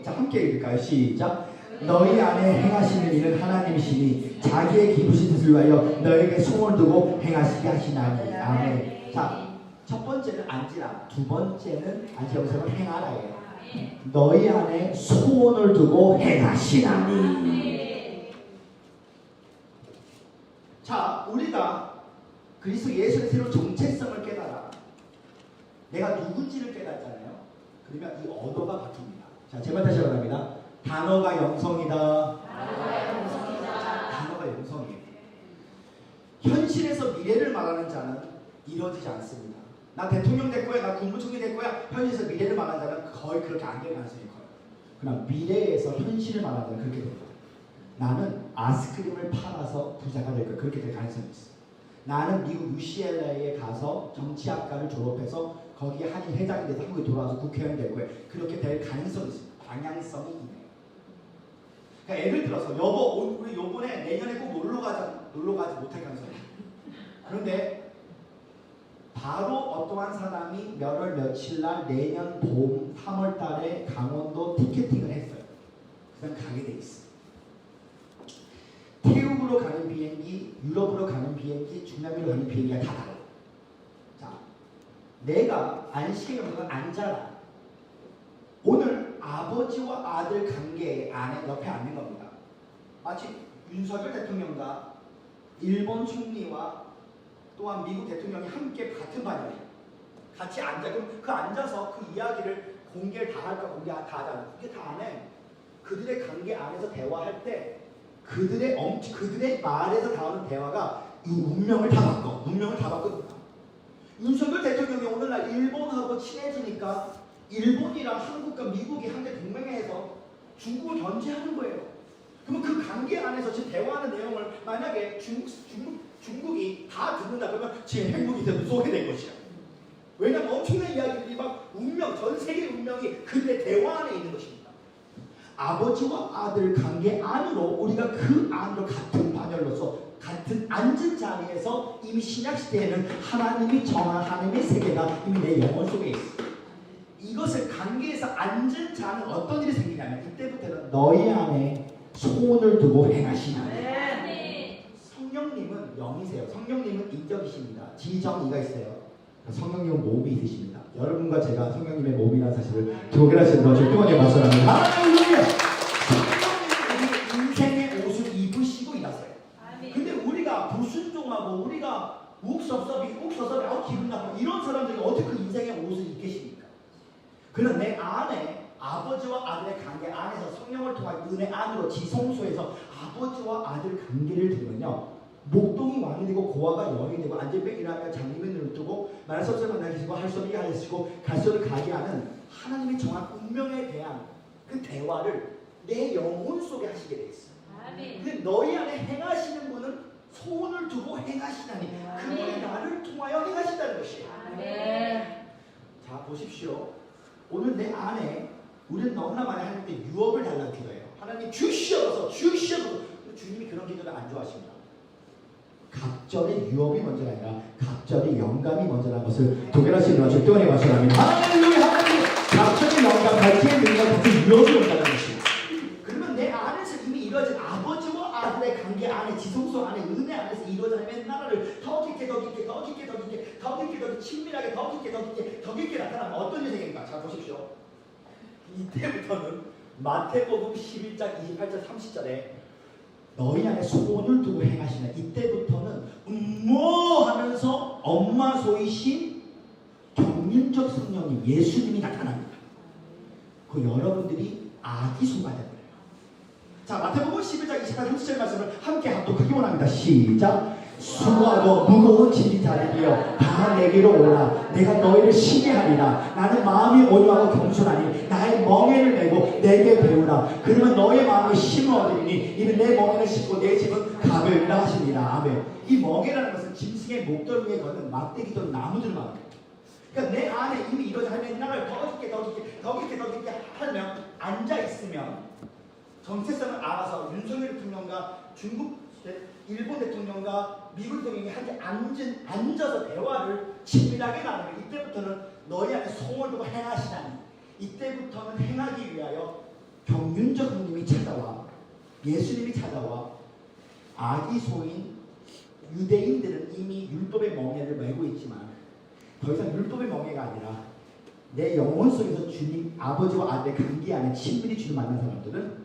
자, 함께 읽을까요? 시작. 너희 안에 행하시는 일은 하나님이시니 자기의 기쁘신 뜻을 위하여 너에게 소원을 두고 행하시게 하시나니. 아멘. 자, 첫 번째는 앉으라, 두 번째는 여기서 행하라예요. 너희 안에 소원을 두고 행하시나니. 자, 우리가 그리스도 예수의 새로운 정체성을 깨달아 내가 누군지를 깨닫잖아요. 그러면 이 언어가 바뀝니다. 자, 제발 다시 말합니다. 단어가 영성이다. 단어가 영성이에요. 현실에서 미래를 말하는 자는 이루어지지 않습니다. 나 대통령 될 거야, 나 국무총리 될 거야. 현실에서 미래를 말하는 자는 거의 그렇게 안 될 가능성이 커요. 그러나 미래에서 현실을 말하는 자는 그렇게 됩니다. 나는 아이스크림을 팔아서 부자가 될 거야. 그렇게 될 가능성이 있어. 나는 미국 UCLA에 가서 정치학과를 졸업해서 거기에 한인 회장이 돼서 한국에 돌아와서 국회의원이 될 거예요. 그렇게 될 가능성이 있습니다. 방향성이 있네요. 그러니까 예를 들어서 여보, 우리 요번에 내년에 꼭 놀러 가지 못할 가능성이 있어요. 그런데 바로 어떠한 사람이 몇 월 며칠 날 내년 봄 3월 달에 강원도 티켓팅을 했어요. 그냥 가게 돼 있어. 태국으로 가는 비행기, 유럽으로 가는 비행기, 중남미로 가는 비행기가 다 달라요. 자, 내가 안식의 영역을 앉아라. 오늘 아버지와 아들 관계 안에 옆에 앉는 겁니다. 마치 윤석열 대통령과 일본 총리와 또한 미국 대통령이 함께 같은 반열에 같이 앉아. 그럼 그 앉아서 그 이야기를 공개를 다 할까? 공개 다 하잖아. 공개 다 안 해. 그들의 관계 안에서 대화할 때 그들의 말에서 나오는 대화가 이 운명을 다 바꿔. 운명을 다 바꿔. 윤석열 대통령이 오늘날 일본하고 친해지니까 일본이랑 한국과 미국이 한데 동맹회에서 중국을 견제하는 거예요. 그러면 그 관계 안에서 지금 대화하는 내용을 만약에 중국이 다 듣는다 그러면 지금 핵무기 대도 쏘게 될 것이야. 왜냐하면 엄청난 이야기들이 막 운명, 전 세계의 운명이 그들의 대화 안에 있는 것입니다. 아버지와 아들 관계 안으로 우리가 그 안으로 같은 반열로서 같은 앉은 자리에서 이미 신약시대에는 하나님이 정한 하나님의 세계가 이미 내 영혼 속에 있어. 이것을 관계에서 앉은 자는 어떤 일이 생기냐면 이때부터는 너희 안에 소원을 두고 행하시나니. 성령님은 영이세요. 성령님은 인격이십니다. 지정이가 있어요. 성령님은 몸이 있으십니다. 여러분과 제가 성령님의 몸이라는 사실을 교결하시는 거 절대원의 박수랍니다. 할렐루야! 성령님이 인생의 옷을 입으시고 일하세요. 근데 우리가 불순종하고 우리가 욱섭섭이 기분 나쁘고 이런 사람들이 어떻게 그 인생의 옷을 입겠습니까? 그는 내 안에 아버지와 아들의 관계 안에서 성령을 통한 은혜 안으로 지성소에서 아버지와 아들 관계를 들으면요. 목동이 왕이 되고 고아가 여인이 되고 안전병이 일하며 장님의 눈을 뜨고 말할 수 없을 만나게 하시고 할 수 없게 하시고 갈 수 없게 가게 하는 하나님의 정한 운명에 대한 그 대화를 내 영혼 속에 하시게 돼 있어. 근데 너희 안에 행하시는 분은 소원을 두고 행하시다니 그분이 나를 통하여 행하신다는 것이에요. 자, 보십시오. 오늘 내 안에 우리는 너무나 많이 하나님께 유업을 달라고 기도해요. 하나님 주시옵소서. 주님이 그런 기도를 안 좋아하십니다. 갑절의 유업이 먼저가 아니라 갑절의 영감이 먼저라는 것을 도결하시는 것을 절대원의 말씀합니다. 할렐루야! 갑절의 영감, 갈지의 능력 같은 유업이 먼저라는 것입니다. 그러면 내 안에서 이미 이루어진 아버지와 아들의 관계 안에 지성소 안에 은혜 안에서 이루어지는 나라를 더 깊게 친밀하게 더 깊게 나타나면 어떤 일이 생깁니까? 자, 보십시오. 이때부터는 마태복음 11장 28절 30절에 너희 안에 소원을 두고 행하시는 이때부터는 하면서 엄마 소이신 경륜적 성령님 예수님이 나타납니다. 그 여러분들이 아기 소가 되버려요. 자, 마태복음 11장 28, 30절 말씀을 함께 합독하기 원합니다. 시작. 수고하고 무거운 짐이 자리이여 다 내게로 오라. 내가 너희를 쉬게 하리라. 나는 마음이 온유하고 겸손하니 나의 멍에를 메고 내게 배우라. 그러면 너의 마음이 힘을 얻으리니 이는 내 멍에를 싣고 내 짐은 가벼우리라 하시니라. 아멘. 이 멍에라는 것은 짐승의 목덜 위에 거는 막대기 또는 나무들을 말합니다. 그러니까 내 안에 이미 이루어진 하나님의 나라를 더 깊게 하면 앉아있으면 정체성을 알아서 윤석열 대통령과 중국 일본 대통령과 미국 대통령이 한테 앉아서 대화를 친밀하게 나누면 이때부터는 너희 안에 성을 두고 행하시다니, 이때부터는 행하기 위하여 경륜적 형님이 찾아와, 예수님이 찾아와 아기 소인 유대인들은 이미 율법의 멍에를 메고 있지만 더 이상 율법의 멍에가 아니라 내 영혼 속에서 주님 아버지와 아들의 관계 안에 친밀히 주님 만난 사람들은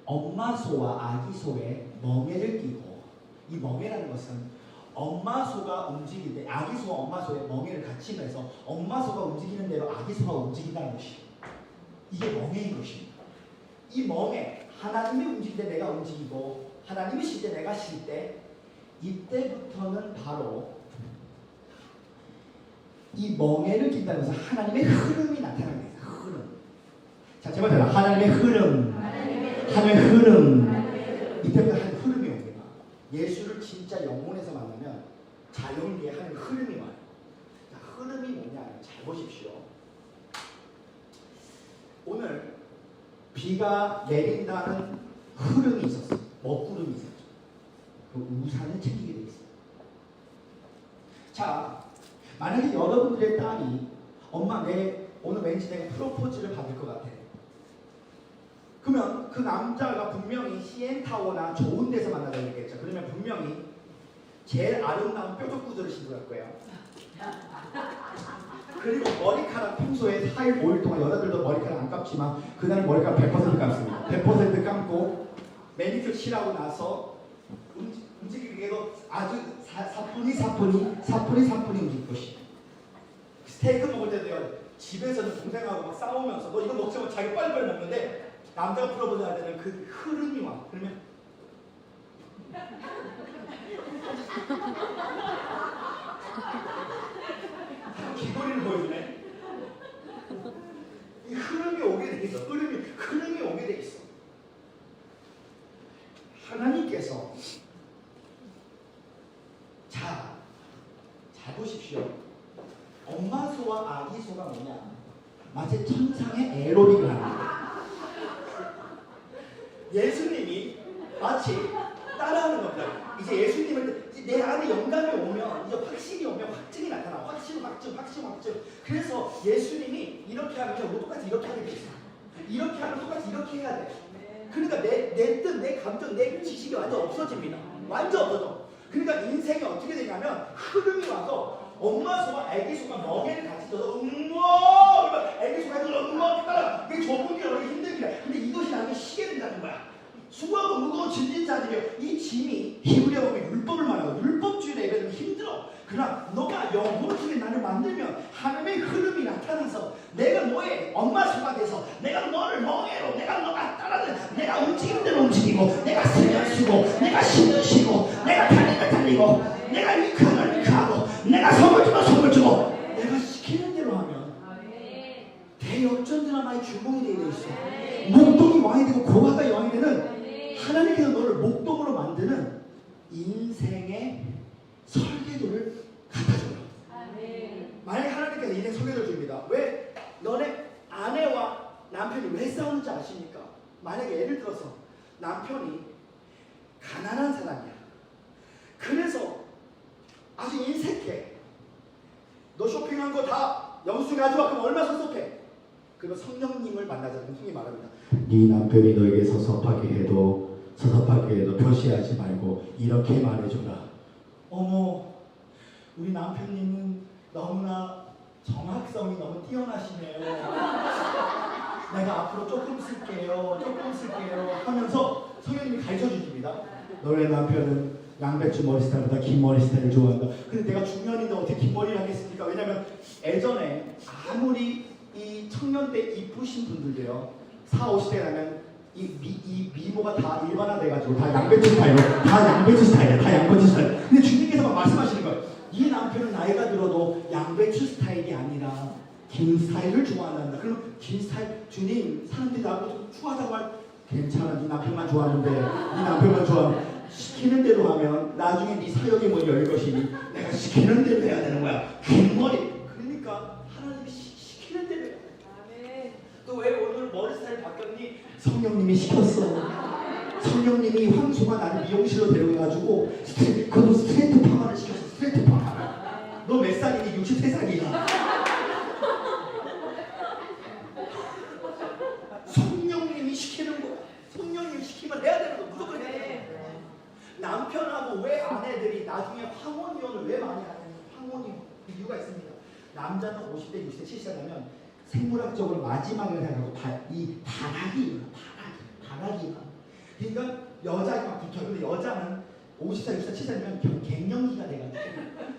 엄마 소와 아기 소의 멍에를 끼고, 이 멍에라는 것은 엄마 소가 움직일 때 아기 소와 엄마 소의 멍에를 같이 매서 엄마 소가 움직이는 대로 아기 소가 움직인다는 것이, 이게 멍에인 것입니다. 이 멍에, 하나님이 움직일 때 내가 움직이고 하나님이 쉴 때 내가 쉴 때, 이때부터는 바로 이 멍에를 낀다는 것은 하나님의 흐름이 나타나게 돼요. 흐름. 자, 제발 들어. 하나님의 흐름. 하나님의 흐름. 이때부터 한 흐름이 옵니다. 예수를 진짜 영혼에서 만나면 자연계에 하는 흐름이 와요. 자, 흐름이 뭐냐? 잘 보십시오. 오늘 비가 내린다는 흐름이 있었어요. 먹구름이 있었죠. 그 우산을 챙기게 돼 있어요. 자, 만약에 여러분들의 딸이 엄마 오늘 왠지 내가 프로포즈를 받을 것 같아. 그러면 그 남자가 분명히 CN타워나 좋은 데서 만나자고 얘기했죠. 그러면 분명히 제일 아름다운 뾰족 구두를 신고 갈 거예요. 그리고 머리카락 평소에 4일 5일 동안 여자들도 머리카락 안 감지만 그날 머리카락 100% 감습니다. 100% 감고 매니큐어 칠하고 나서 움직이기에도 아주 사뿐히 움직일 것이. 스테이크 먹을 때도요, 집에서는 동생하고 막 싸우면서 너 이거 먹지 말고 자기 빨리빨리 먹는데 남자가 프로포즈 할 때는 그 흐름이 와. 그러면 귀걸이를 보여주네. 이 흐름이 오게 돼 있어. 흐름이 오게 돼 있어. 하나님께서 잘 보십시오. 엄마 소와 아기 소가 뭐냐? 마치 천상의 에로빅을 합니다. 예수님이 마치 따라하는 겁니다. 이제 예수님을 내 안에 영감이 오면, 이제 확신이 오면 확증이 나타나. 확증. 그래서 예수님이 이렇게 하면 우리 똑같이 이렇게 하게 돼 있어. 이렇게 하면 똑같이 이렇게 해야 돼. 그러니까 내 뜻, 내 감정, 내 지식이 완전 없어집니다. 완전 없어져. 그러니까 인생이 어떻게 되냐면 흐름이 와서 엄마 소와 아기 소가 멍에를 같이 떠서 아기 소가 따라. 이게 좁은 게 얼마나 힘든 길이야. 근데 이것이 나중에 쉬게 된다는 거야. 수고하고 무거운 짐진 자들이요, 이 짐이 히브리어 보면 율법을 말하고 율법주의에 이러면 힘들어. 그러나 너가 영혼 속에 나를 만들면 하나님의 흐름이 나타나서 내가 너의 엄마 소가 돼서 내가 너를 멍에로, 내가 너가 따라는, 내가 움직이는 대로 움직이고, 내가 쓰면 쓰고, 내가 쉬면 쉬고, 내가 달리면 달리고, 내가 위크하면 위크하고, 내가 선물 주면 선물 주고, 내가 시키는 대로 하면 대역전 드라마의 주인공이 되어 있어. 목동이 왕이 되고 고아가 왕이 되는, 하나님께서 너를 목동으로 만드는 인생의 설계도를 갖다줘요. 만약에 하나님께서 인생 설계도를 줍니다. 왜? 너네 아내와 남편이 왜 싸우는지 아십니까? 만약에 예를 들어서 남편이 가난한 사람이야. 그래서 아주 인색해. 너 쇼핑한 거 다 영수증 가져와. 그럼 얼마 섭섭해? 그러면 성령님을 만나자. 성령님이 말합니다. 네 남편이 너에게 섭섭하게 해도 표시하지 말고 이렇게 말해줘라. 어머, 우리 남편님은 너무나 정확성이 너무 뛰어나시네요. 내가 앞으로 조금 쓸게요 하면서 성령님이 가르쳐 주십니다. 너의 남편은 양배추 머리 스타일보다 긴 머리 스타일을 좋아한다. 근데 내가 중년인데 어떻게 긴 머리를 하겠습니까? 왜냐면 예전에 아무리 이 청년 때 이쁘신 분들도요, 40, 50대 가면 이 미모가 다 일반화돼가지고 다 양배추 스타일이야. 근데 주님께서 막 말씀하시는 거예요. 이 남편은 나이가 들어도 양배추 스타일이 아니라 긴 스타일을 좋아한다. 그럼 긴 스타일, 주님, 사람들이 나보고 좀 추하다고 할, 괜찮아, 네 남편만 좋아하면 시키는 대로 하면 나중에 네 사역이 문 열 것이니 내가 시키는 대로 해야 되는 거야. 긴 머리. 그러니까 하나님이 시키는 대로 해야 돼. 또 왜 오늘 머리 스타일 바뀌었니? 성령님이 시켰어. 성령님이 황소가 나를 미용실로 데려가가지고 그것도 스트레이트 파마를 시켰어. 스트레이트 파마. 너 몇 살이니? 63살이야. 성령님이 시키는 거야. 성령님이 시키면 해야 되는 거. 무조건 해야 되는 거야. 남편하고 왜 아내들이 나중에 황혼이혼을 왜 많이 하냐면 황혼이혼 그 이유가 있습니다. 남자는 50대, 60대, 70대 되면 생물학적으로 마지막을 생각하고 이 발악이 일어나. 그러니까 여자가 막 붙어요. 근데 여자는 50살, 60살, 70살이면 갱년기가 돼가지고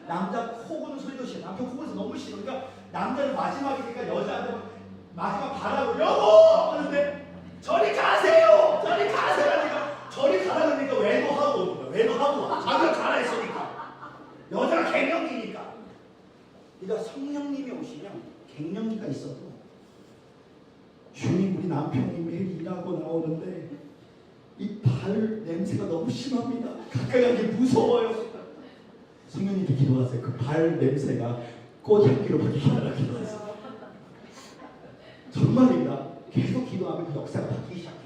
남자 코 고는 소리도 싫어. 남편 코 고는 너무 싫어. 그러니까 남자는 마지막이니까 여자한테 마지막 가라고 여보! 하는데 저리 가세요! 저리 가세요! 하니까 저리 가라 그러니까 외도하고 오는 거야. 외도하고 와. 자기가 가라 했으니까. 여자가 갱년기니까. 그러니까 성령님이 오시면 갱년기가 있어도 주님 우리 남편이 매일 일하고 나오는데 이 발 냄새가 너무 심합니다. 가까이 가기 무서워요. 성령님께 기도하세요. 그 발 냄새가 꽃향기로 바뀌게 기도하세요. 정말입니다. 계속 기도하면 그 역사가 바뀌기 시작해요.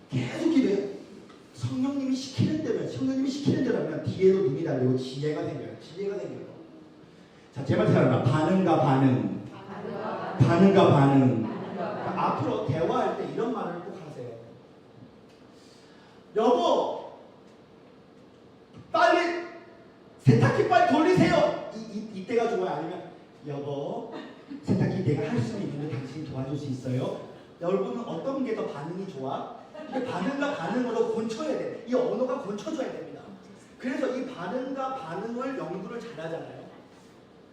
계속 기도해요. 성령님이 시키는 대로 성령님이 시키는 대로 하면 뒤에도 눈이 달리고 지혜가 생겨요. 지혜가 생겨요. 자, 제 말 잘한다. 반응과 반응. 반응과 반응. 그러니까 앞으로 대화할 때 이런 말을 꼭 하세요. 여보, 빨리 세탁기 빨리 돌리세요. 이때가 좋아요? 아니면 여보, 세탁기 내가 할 수는 있는데 당신이 도와줄 수 있어요? 여러분은 어떤 게 더 반응이 좋아? 반응과 반응으로 곤쳐야 돼. 이 언어가 곤쳐줘야 됩니다. 그래서 이 반응과 반응을 연구를 잘하잖아요.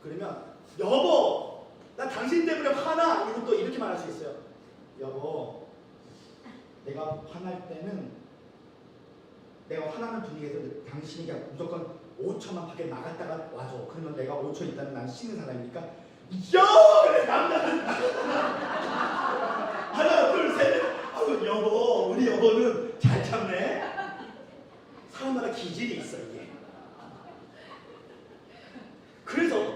그러면 여보, 나 당신 때문에 화나. 이거 또 이렇게 말할 수 있어요. 여보, 내가 화날 때는 내가 화나는 분위기에서 당신이 그냥 무조건 5초만 밖에 나갔다가 와줘. 그러면 내가 5초 있다는 난 쉬는 사람이니까 그래 남자는 하나 둘 셋. 아유 여보, 우리 여보는 잘 참네. 사람마다 기질이 있어 이게. 그래서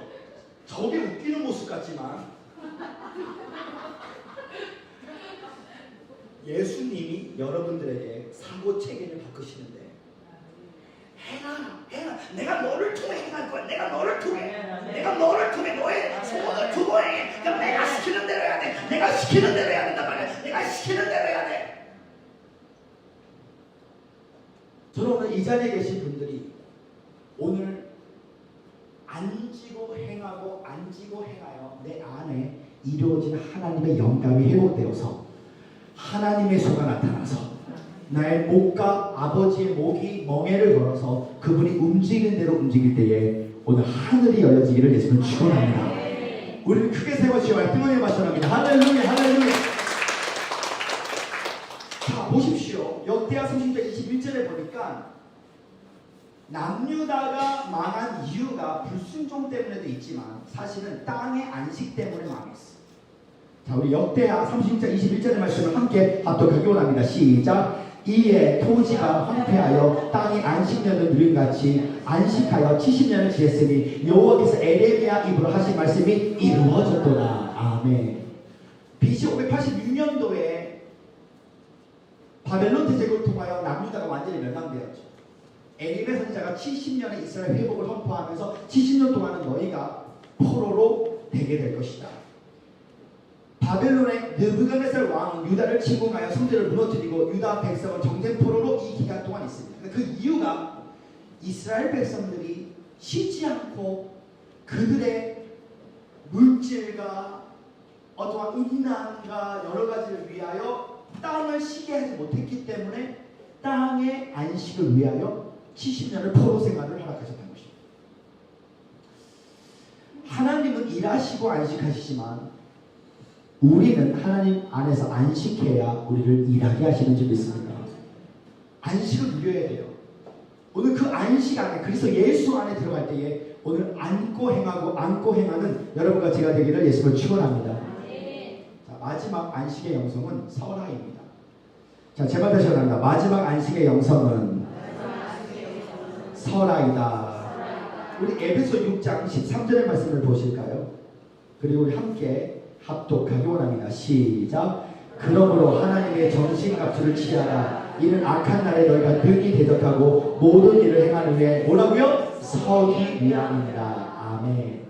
저게 웃기는 모습 같지만 예수님이 여러분들에게 사고 체계를 바꾸시는데 행하라. 내가 너를 통해 행할 거야. 내가 너를 통해 너의 소원을 두고 행해. 그럼 내가 시키는 대로 해야 돼. 내가 시키는 대로 해야 된단 말이야. 내가 시키는 대로 해야 돼. 저는 오늘 이 자리에 계신 분들이 오늘 앉고 행하고 앉고 행하여 내 안에 이루어지는 하나님의 영감이 회복되어서 하나님의 소가 나타나서 나의 목과 아버지의 목이 멍에를 걸어서 그분이 움직이는 대로 움직일 때에 오늘 하늘이 열려지기를 예수는 축원합니다. 우리는 크게 세워주시고 뜨거운 마셔납니다. 할렐루야 할렐루야. 자 보십시오. 역대하 30장 21절에 보니까 남유다가 망한 이유가 불순종 때문에도 있지만 사실은 땅의 안식 때문에 망했어. 자 우리 역대하 30장 21절의 말씀을 함께 합독하기 원합니다. 시작. 이에 토지가 황폐하여 땅이 안식년을 누린같이 안식하여 70년을 지냈으니 여호와께서 에레미야 입으로 하신 말씀이 이루어졌도다. 아멘. BC 586년도에 바벨론 대제국을 통하여 남유다가 완전히 멸망되었죠. 에레미야 선지자가 70년의 이스라엘 회복을 선포하면서 70년 동안은 너희가 포로로 되게 될 것이다. 바벨론의 느부갓네살 왕 유다를 침공하여 성전을 무너뜨리고 유다 백성은 정쟁포로로 이 기간 동안 있습니다. 그 이유가 이스라엘 백성들이 쉬지 않고 그들의 물질과 어떠한 음란과 여러 가지를 위하여 땅을 쉬게 하지 못했기 때문에 땅의 안식을 위하여 70년을 포로 생활을 허락하셨다는 것입니다. 하나님은 일하시고 안식하시지만 우리는 하나님 안에서 안식해야 우리를 일하게 하시는 줄 믿습니다. 안식을 누려야 돼요. 오늘 그 안식 안에 그리스도 예수 안에 들어갈 때에 오늘 안고 행하는 여러분과 제가 되기를 예수를 축원합니다. 자, 마지막 안식의 영성은 설화입니다. 자, 제발 다시 말합니다. 마지막 안식의 영성은 설화이다. 우리 에베소 6장 13절의 말씀을 보실까요? 그리고 우리 함께 합독하기 원합니다. 시작. 그러므로 하나님의 정신갑주를 취하라. 이는 악한 날에 너희가 능히 대적하고 모든 일을 행하는 후에 뭐라고요? 서기 위함입니다. 아멘.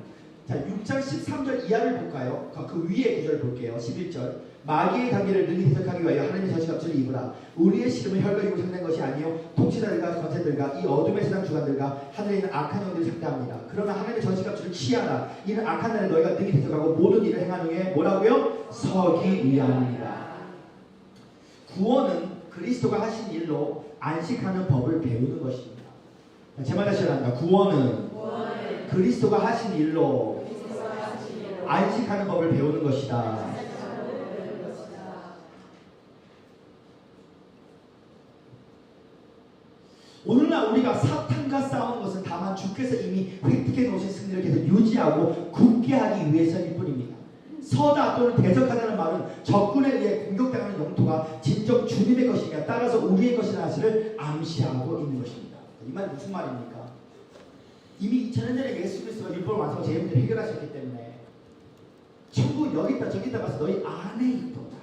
자, 6장 13절 이하를 볼까요? 그 위에 구절 볼게요. 11절. 마귀의 관계를 능히 대적하기 위하여 하나님의 전시갑주를 입으라. 우리의 씨름은 혈과 육으로 상대한 것이 아니요 통치자들과 권세들과 이 어둠의 세상 주관들과 하늘에 있는 악한 영들을 상대합니다. 그러나 하나님의 전시갑주를 취하라. 이는 악한 날에 너희가 능히 대적하고 모든 일을 행한 후에 뭐라고요? 서기 위함입니다. 구원은 그리스도가 하신 일로 안식하는 법을 배우는 것입니다. 제 말 다시 합니다. 구원은 그리스도가 하신 일로 안식하는 법을 배우는 것이다. 오늘날 우리가 사탄과 싸우는 것은 다만 주께서 이미 획득해 놓으신 승리를 계속 유지하고 굳게 하기 위해서일 뿐입니다. 서다 또는 대적하다는 말은 적군에 의해 공격당하는 영토가 진정 주님의 것이니까 따라서 우리의 것이라는 사실을 암시하고 있는 것입니다. 이 말이 무슨 말입니까? 이미 2000년 전에 예수 그리스도가 율법을 완성하고 제 문제를 해결하셨기 때문에 천국 여기 있다 저기 있다 봐서 너희 안에 있도다.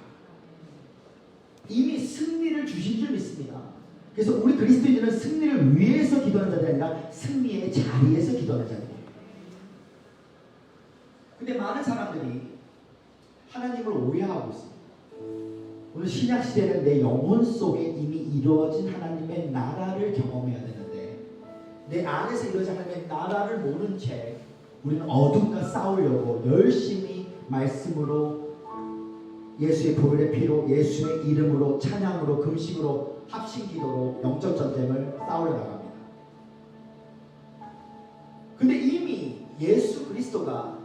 이미 승리를 주신 줄 믿습니다. 그래서 우리 그리스도인들은 승리를 위해서 기도하는 자들이 아니라 승리의 자리에서 기도하는 자들이에요. 근데 많은 사람들이 하나님을 오해하고 있습니다. 오늘 신약시대는 내 영혼 속에 이미 이루어진 하나님의 나라를 경험해야 되는데 내 안에서 이루어진 하나님의 나라를 모른 채 우리는 어둠과 싸우려고 열심히 말씀으로 예수의 보혈의 피로 예수의 이름으로 찬양으로 금식으로 합심기도로 영적 전쟁을 싸우려 나갑니다. 근데 이미 예수 그리스도가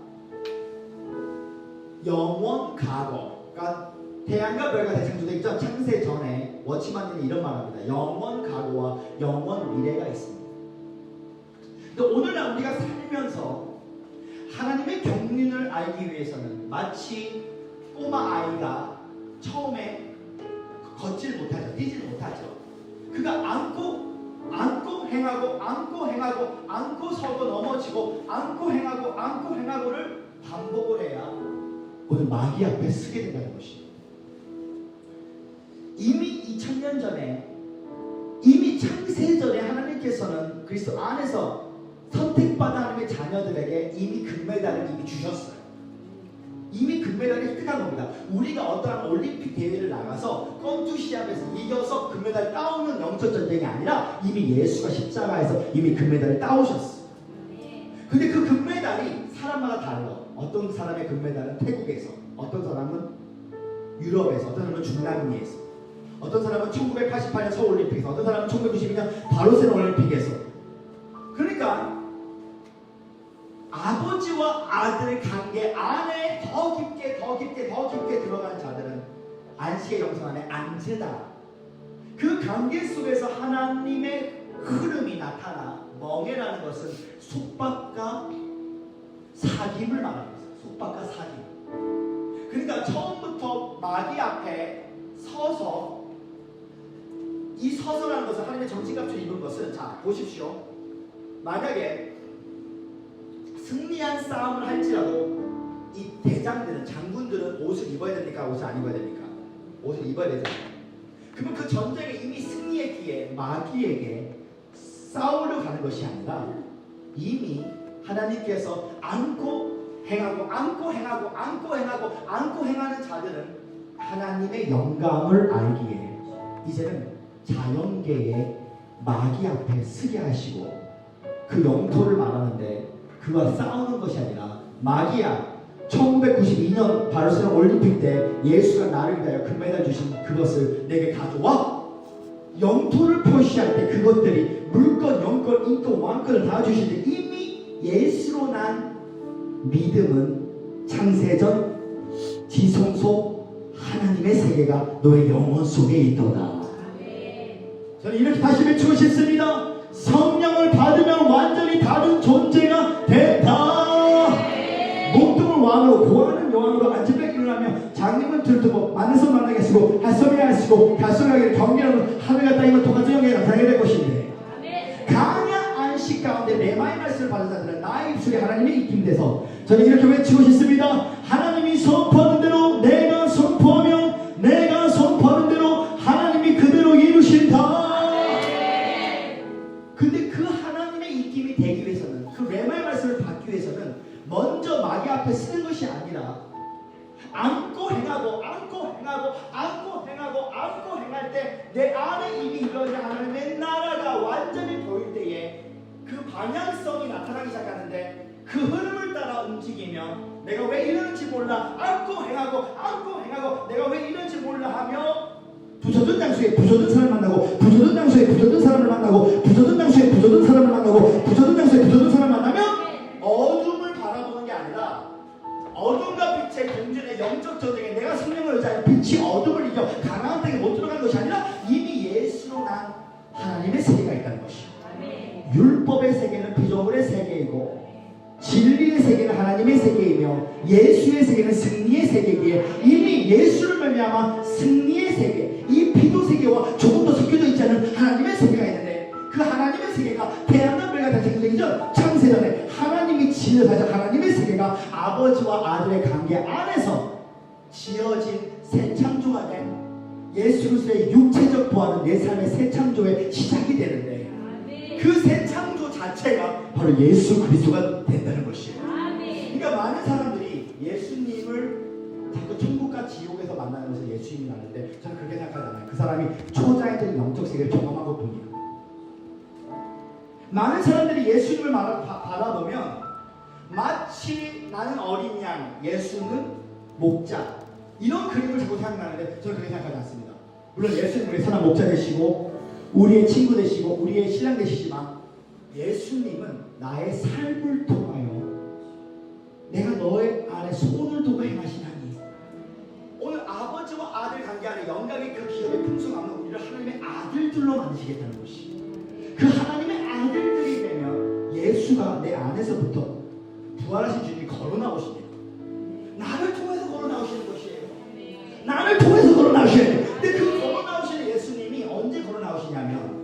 영원 과거, 그러니까 태양과 별과 대창조대 있죠. 창세 전에 워치만은 이런 말합니다. 영원 과거와 영원 미래가 있습니다. 근데 오늘날 우리가 살면서 하나님의 경륜을 알기 위해서는 마치 꼬마 아이가 처음에 걷질 못하죠. 뛰질 못하죠. 그가 안고 행하고 안고 서고 넘어지고 안고 행하고를 반복을 해야 오늘 마귀 앞에 서게 된다는 것입니다. 이미 2000년 전에 이미 창세전에 하나님께서는 그리스도 안에서 선택받은 하나님의 자녀들에게 이미 금메달을 이미 주셨어요. 이미 금메달을 획득한 겁니다. 우리가 어떠한 올림픽 대회를 나가서 껌투시합에서 이겨서 금메달 따오는 영적 전쟁이 아니라 이미 예수가 십자가에서 이미 금메달을 따오셨어요. 근데 그 금메달이 사람마다 달라. 어떤 사람의 금메달은 태국에서, 어떤 사람은 유럽에서, 어떤 사람은 중남미에서, 어떤 사람은 1988년 서울올림픽에서, 어떤 사람은 1992년 바르셀로나 올림픽에서. 그러니까 아버지와 아들의 관계 안에 더 깊게 들어가는 자들은 안식의 영성 안에 앉으다. 그 관계 속에서 하나님의 흐름이 나타나 멍해라는 것은 속박과 사귐을 말합니다. 속박과 사귐. 그러니까 처음부터 마귀 앞에 서서 이 서서라는 것은 하나님의 정신값을 입은 것은 자 보십시오. 만약에 승리한 싸움을 할지라도 이 대장들은 장군들은 옷을 입어야 됩니까? 옷을 안 입어야 됩니까? 옷을 입어야 되잖아요. 그러면 그 전쟁에 이미 승리했기에 마귀에게 싸우려 가는 것이 아니라 이미 하나님께서 안고 행하는 자들은 하나님의 영감을 알기에 이제는 자연계의 마귀 앞에 서게 하시고 그 영토를 말하는데 그와 싸우는 것이 아니라 마귀야 1992년 바르셀로나 올림픽 때 예수가 나를 위하여 금메달 주신 그것을 내게 가져와 영토를 표시할 때 그것들이 물건, 영권, 인권, 왕권을 다 주실 때 이미 예수로 난 믿음은 창세전 지성소 하나님의 세계가 너의 영혼 속에 있도다. 저는 이렇게 다시 외치고 싶습니다. 성령을 받으면 완전히 다른 존재가 된다. 목동을 왕으로 고하는 여왕으로 앉으며 일어나며 장님은 들뜨고 많은 손 만나게 하시고 할성이 하시고 갈성하게 경계하는 하늘과 땅과 똑같은 영광을 나타나게 될 것인데 강한 안식 가운데 내 마음의 말씀을 받은 자들은 나의 입술에 하나님의 입김돼서 저는 이렇게 외치고 싶습니다. 하나님이 선포하는 대로 내가 선포하면 내가 선포하는 대로 하나님이 그대로 이루시 근데 그 하나님의 입김이 되기 위해서는, 그 레마의 말씀을 받기 위해서는 먼저 마귀 앞에 쓰는 것이 아니라 안고 행하고 행할 때 내 안에 이미 이루어진 하나님의 나라가 완전히 보일 때에 그 방향성이 나타나기 시작하는데, 그 흐름을 따라 움직이며 내가 왜 이러는지 몰라 안고 행하고 내가 왜 이러는지 몰라 하며 부서진 장소에 부서진 사람을 만나고, 부서진 장소에 부서진 사람을 만나고, 부서진 장소에 부서진 사람을 만나고, 부서진 장소에 부서진 사람을 만나면 어둠을 바라보는 게 아니라 어둠과 빛의 공존의 영적 전쟁에 내가 생명을 의지하여 빛이 어둠을 이겨 가나안 땅에 못 들어가는 것이 아니라 이미 예수로 난 하나님의 세계가 있다는 것이요. 율법의 세계는 피조물의 세계이고 진리의 세계는 하나님의 세계이며 예수의 세계는 승리의 세계이기에 이미 예수를 말미암아 승리의 세계, 이 피조 세계와 조금 더 섞여져 있지 않은 하나님의 세계가 있는데, 그 하나님의 세계가 태양과 별과 탄생되기 전 창세전에 하나님이 지으셔서 하나님의 세계가 아버지와 아들의 관계 안에서 지어진 새 창조가 된 예수 그리스도의 육체적 부활은 내 삶의 새 창조의 시작이 되는데, 그 새 창조 자체가 바로 예수 그리스도가 된다는 것이에요. 그러니까 많은 사람들이 예수님을 자꾸 천국과 지옥에서 만나는 것을 예수님이 나는데, 저는 그렇게 생각하지 않아요. 그 사람이 초자연적인 영적 세계를 경험한 것 뿐이에요. 많은 사람들이 예수님을 바라보면 마치 나는 어린 양, 예수는 목자, 이런 그림을 자꾸 생각나는데, 저는 그렇게 생각하지 않습니다. 물론 예수님 우리의 선한 목자 되시고 우리의 친구 되시고 우리의 신랑 되시지만, 예수님은 나의 삶을 통하여 내가 너의 안에 손을 두고 행하시나니, 오늘 아버지와 아들 관계 안에 영광의 그 기업의 풍성함은 우리를 하나님의 아들들로 만드시겠다는 것이, 그 하나님의 아들들이 되면 예수가 내 안에서부터 부활하신 주님이 걸어 나오시네요. 나를 통해서 걸어 나오시는 것이에요. 나를 통해서 걸어 나오셔야 돼요. 근데 그 걸어 나오시는 예수님이 언제 걸어 나오시냐면,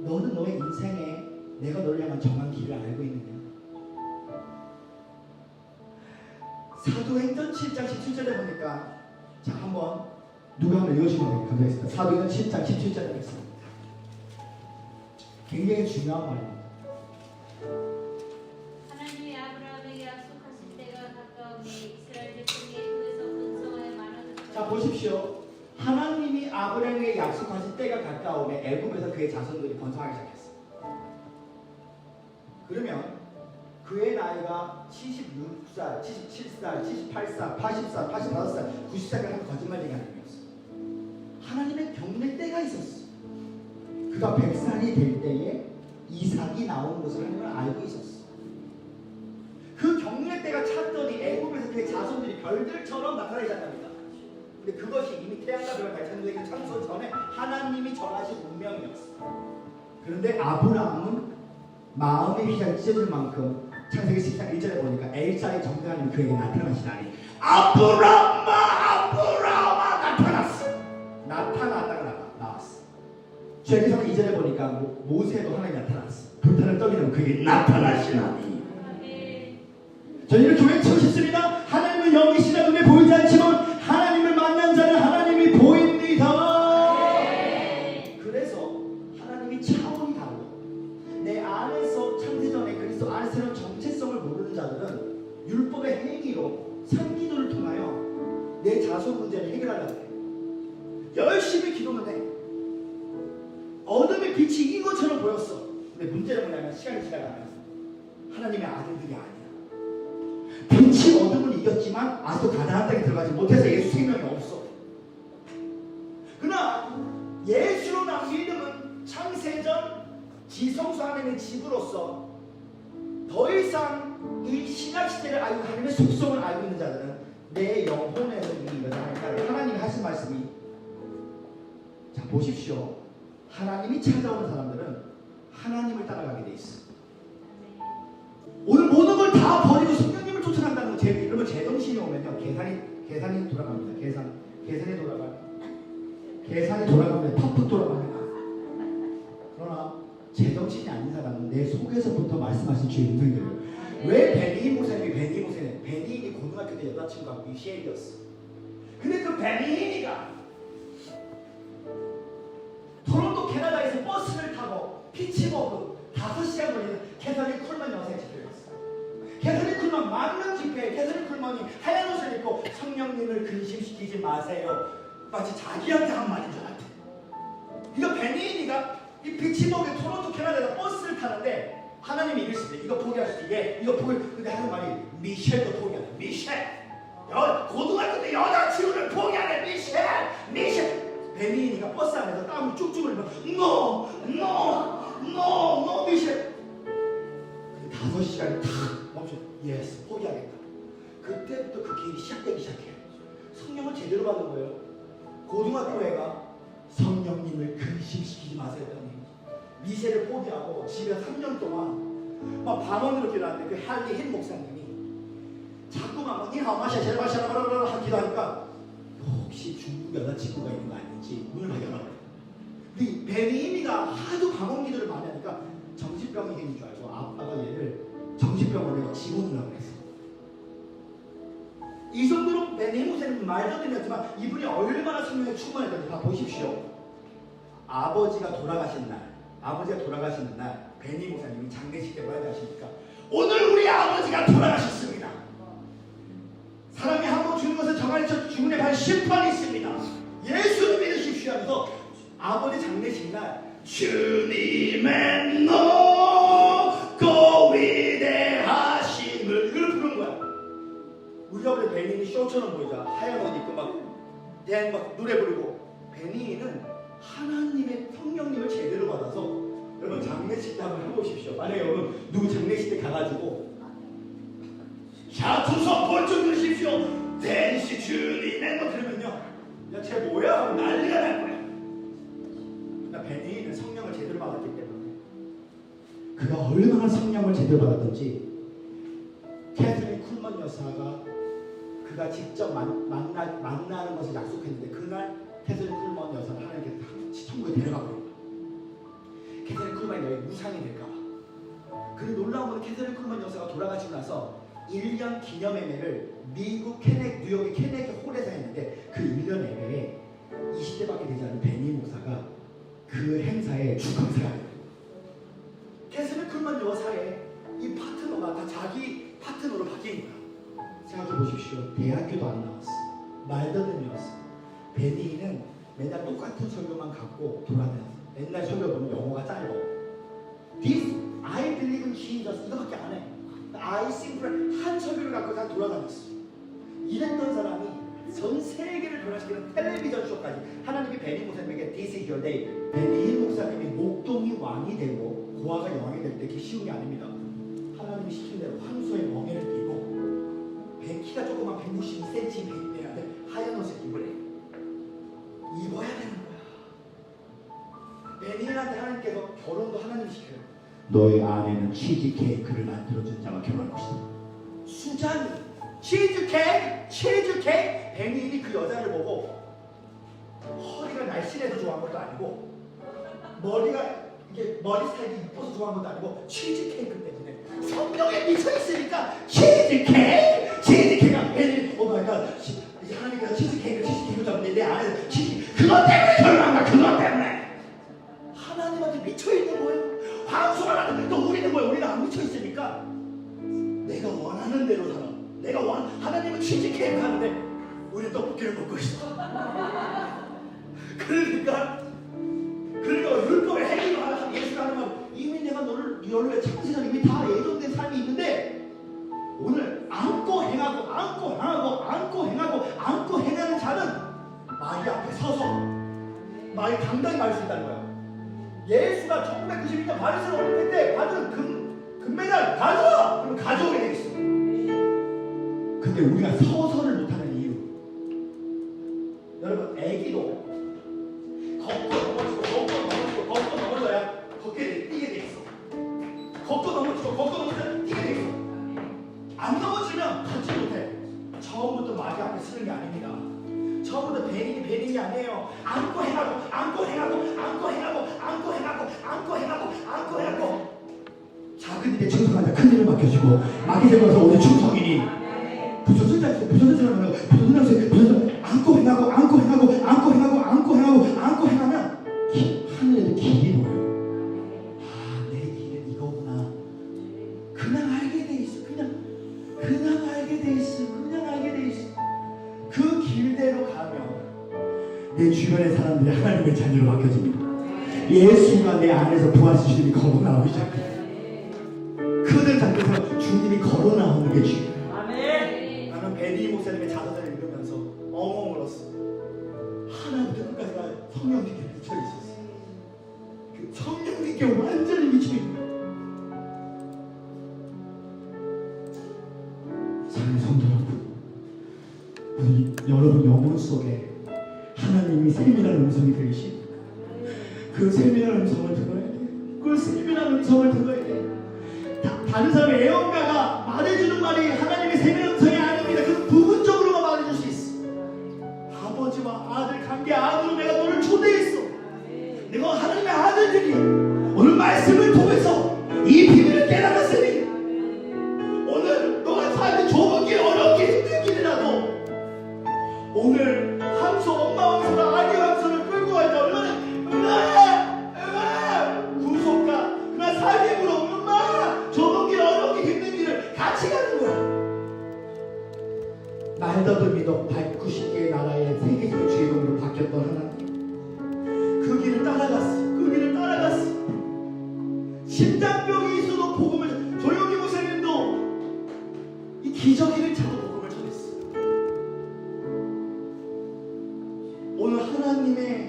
너는 너의 인생에 내가 너를 향한 정한 길을 알고 있느냐. 사도행전 7장 17절에 보니까, 자 한번 누가 한번 읽어주시면 감사하겠습니다. 사도행전 7장 17절에 보겠습니다. 굉장히 중요한 말입니다. 하나님이 아브라함에게 약속하신 때가 가까우니 이스라엘 백성이 그에서 분성하여 많아졌다. 자 보십시오. 하나님이 아브라함에게 약속하신 때가 가까움에 애굽에서 그의 자손들이 번성하기 시작했어. 그러면 그의 나이가 76살, 77살, 78살, 80살, 85살, 90살까지 한 거짓말 얘기 아니었어. 하나님의 경륜의 때가 있었어. 그가 100살이 될 때에 이삭이 나오는 것을 하나님은 알고 있었어. 그 경륜의 때가 찼더니 애굽에서 그의 자손들이 별들처럼 나타나기 시작합니다. 근데 그것이 이미 태양과 별과 달천국의 창조 전에 하나님이 정하신 운명이었어. 그런데 아브라함은 마음의 휘장이 찢어질 만큼 창세기 10장 1절에 보니까 엘사의 정대 하나님 그에게 나타나시다니, 아브라함아 나타났어. 나타났다가 나왔어. 죄기서는 2절에 보니까 모세도 하나님이 나타났어. 불타는 떡이 되면 그에게 나타나시나니. 저는 이렇게 외치고 싶습니다. 하나님은 영이시라 눈에 보이지 않지만 하나님을 만난 자는 하나님이 보입니다. 그래서 하나님이 차원이 다르고, 내 안에서 창세전에 그리스도 안에서는 정체성을 모르는 자들은 율법의 행위로 산기도를 통하여 내 자손 문제를 해결하려고 해. 열심히 기도는 해. 어둠의 빛이 이긴 것처럼 보였어. 근데 문제는 뭐냐면, 시간이 지나가면서 하나님의 아들들이 아니야. 빛이 어둠을 이겼지만 아직도 가나안 땅에 들어가지 못해서 예수 생명이 없어. 그러나 예수로 난 믿음은 창세전 지성소 하나님의 집으로서 더 이상 이 신약시대를 알고 하나님의 속성을 알고 있는 자들은 내 영혼에는 이미 여자니까 하나님이 하신 말씀이, 자 보십시오. 하나님이 찾아오는 사람들은 하나님을 따라가게 돼 있어. 오늘 모든 걸 다 버리고 성령님을 쫓아간다는 거, 여러분 제정신이 오면요 계산이 돌아갑니다. 계산이 돌아가면 팍팍 돌아갑니다. 그러나 제정신이 아닌 사람은 내 속에서부터 말씀하신 주의 음성이 들려요. 왜 베니인 목사님이 베니인이 고등학교 때 여자친구가 미셸이었어. 근데 그 베니인이가 토론토 캐나다에서 버스를 타고 피츠버그 5시간 걸리는 캐서린 쿨만 여사의 집회였어요. 캐서린 쿨만 만명 집회에 캐서린 쿨만이 하얀 옷을 입고 성령님을 근심시키지 마세요. 마치 자기한테 한 말인 줄 알았대. 이거 베니인이가 이 피츠버그 토론토 캐나다에서 버스를 타는데 하나님이 이르시대. 이거 포기할 수 있게. 이거 포기. 근데 하는 말이 미셸도 포기하네. 미셸. 고등학교 때 여자친구를 포기하네. 미셸. 베니인이가 버스 안에서 땀을 쭉쭉 흘리면 No 미셸. 5시간이 탁 멈춰. Yes, 포기하겠다. 그때부터 그 길이 시작되기 시작해요. 성령을 제대로 받은 거예요. 고등학교 애가 성령님을 근심시키지 마세요 했더니 미셸을 포기하고 집에 3년 동안 막 방언으로 기도하는데 그 할리 힐 목사님이 자꾸만 막 니하마샤 젤마샤 라라라라 기도하니까 혹시 중국 여자친구가 있는 거 아닌지 문을 발견하고 근데 베니인이가 하도 방언 기도를 많이 하니까 정신병이 생긴 줄 알고 아빠가 얘를 정신병원에 집어넣으라고 했어. 이 정도로 베니인 목사님은 말도 안 되지만 이분이 얼마나 성령에 충만했던지 다 보십시오. 아버지가 돌아가신 날 베니 목사님이 장례식 때 뭐라고 하십니까? 오늘 우리 아버지가 돌아가셨습니다. 사람이 한 번 죽는 것은 정할쳐 죽음에 반 심판이 있습니다. 예수를 믿으십시오 하면서 아버지 장례식 날 주님의 높고 위대하심을 이걸 부른 거야. 우리 아버지 베니는 쇼처럼 보이자 하얀 옷 입고 막 노래 부르고 베니는 하나님의 성령님을 제대로 받아서 여러분 장례식 때 한번 해보십시오. 만약에 여러분 누구 장례식 때 가가지고 자 두 손 번쩍 들으십시오. 대시 주님의 너 그러면요 야쟤 뭐야? 하면 난리가 날 거야. 그러니까 베니는 성령을 제대로 받았기 때문에 그가 얼마나 성령을 제대로 받았던지 캐서린 쿨먼 여사가 그가 직접 만나는 것을 약속했는데 그날 캐서린 쿨먼 여사를 하나님께서 천국에 데려가버린 거야. 캐서린 쿨먼이 너의 무상이 될까봐. 근데 놀라운 건 캐서린 쿨먼 여사가 돌아가시고 나서 1년 기념예배를 미국 뉴욕의 케네디 홀에서 했는데 그 1년 예배에 20대밖에 되지 않은 베니 목사가 그 행사에 주강사가 돼요. 캐서린 쿨먼 여사의 이 파트너가 다 자기 파트너로 바뀐 거야. 생각해 보십시오. 대학교도 안 나왔어. 말더듬이었어. 베니는 맨날 똑같은 설교만 갖고 돌아다녔어. 맨날 설교 보면 영어가 짧아. This I believe in Jesus 이거밖에 안 해. I sing 한 설교를 갖고 다 돌아다녔어. 이랬던 사람이 전 세계를 변화시키는 텔레비전 쇼까지 하나님이 베니 목사님에게 This is your day. 베니 목사님이 목동이 왕이 되고 고아가 왕이 될 때 그게 쉬운 게 아닙니다. 하나님이 시킨 대로 황소의 멍에를 끼고 키가 조그만 162cm 베니인데 하얀 옷을 입으래. 입어야 되는 거야. 베니한테 하나님께서 결혼도 하나님이 시켜요. 너의 아내는 치즈 케이크를 만들어준 자와 결혼할 것이다. 수잔이 치즈 케이크 베니인이 그 여자를 보고 허리가 날씬해서 좋아한 것도 아니고 머리가 이게 머리 스타일이 이뻐서 좋아한 것도 아니고 치즈 케이크 때문에 성경에 미쳐 있으니까 치즈 케이크가 베니 오 마이 갓 이제 하나님께서 치즈 케이크 잡는데 내 아내는 치즈 그것 때문에 결혼한 거야. 그것 때문에 하나님한테 미쳐 있는 거예요. 황소가 나한테 또 우리는 뭐야? 우리는 안 미쳐 있으니까 내가 원하는 대로 살아. 하나님은 치즈 케이크 하는데 우리는 떡볶이를 먹고 있어. 그러니까 율법의 행위로 하는 예수가 하는 말 이미 내가 너를 연로에 창세전 이미 다 예정된 삶이 있는데 오늘 안고 행하는 자는 마귀 앞에 서서 마귀 당당히 말할 수 있다는 거야. 예수가 1992년 바리새인 올림픽 때 받은 금메달 가져와! 그럼 가져오게 돼 있어. 근데 우리가 서서를 못하는 이유 여러분 애기도 걷고 넘어져야 뛰게 돼 있어. 걷고 넘어지면 뛰게 돼 있어. 안 넘어지면 걷지 못해. 처음부터 마귀 앞에 쓰는 게 아닙니다. 처음부터 베닝이 아니에요. 안고 행하고 작은 일에 충성하자 큰 일을 맡겨주고 마귀 되면서 오늘 충성이니 부서진 사람은 안고 행하면 하늘에도 길이 보여요. 하나님의 자녀로 바뀌어집니다. 예수가 내 안에서 부활시키니 걸어 나오기 시작해요. 그들 잡고서 주님이 걸어 나오는 게 중요해요. 나는 베디 목사님의 자서전을 읽으면서 엉엉 울었어. 하나부터 끝까지가 성령님께 미쳐 있었어. 그 성령님께 완전히 미쳐 있는 거야. 사랑하는 성도 여러분, 여러분 영혼 속에 하나님이 세밀한 음성이 들리십니까? 그 세밀한 음성을 들어야 돼. 그 세밀한 음성을 들어야 돼. 다른 사람의 애언가가 말해주는 말이 하나님의 세밀한 음성이 아닙니다. 그 부분적으로만 말해줄 수 있어. 아버지와 아들 관계 안으로 내가 너를 초대했어. 내가 하나님의 아들들이야. 오늘 말씀을 통해서 이 비밀을 깨달았으니 오늘 너가 사는 좁은 길, 어려운 길, 힘든 길이라도 오늘 함수, 엄마 함수가 아기 함수를 끌고 갈 때 얼마나 구속과 그나 살림으로 엄마 좁은 길, 어려운 길, 힘든 길을 같이 가는 거야. 말더도 믿어 190개의 나라의 세계적인 주인공으로 바뀌었던 하나님, 그 길을 따라갔어. 그 길을 따라갔어. 심장병이 있어도 복음을, 조용히 목사님도 이 기저귀를 차고 복음을 전했어. 오늘 하나님의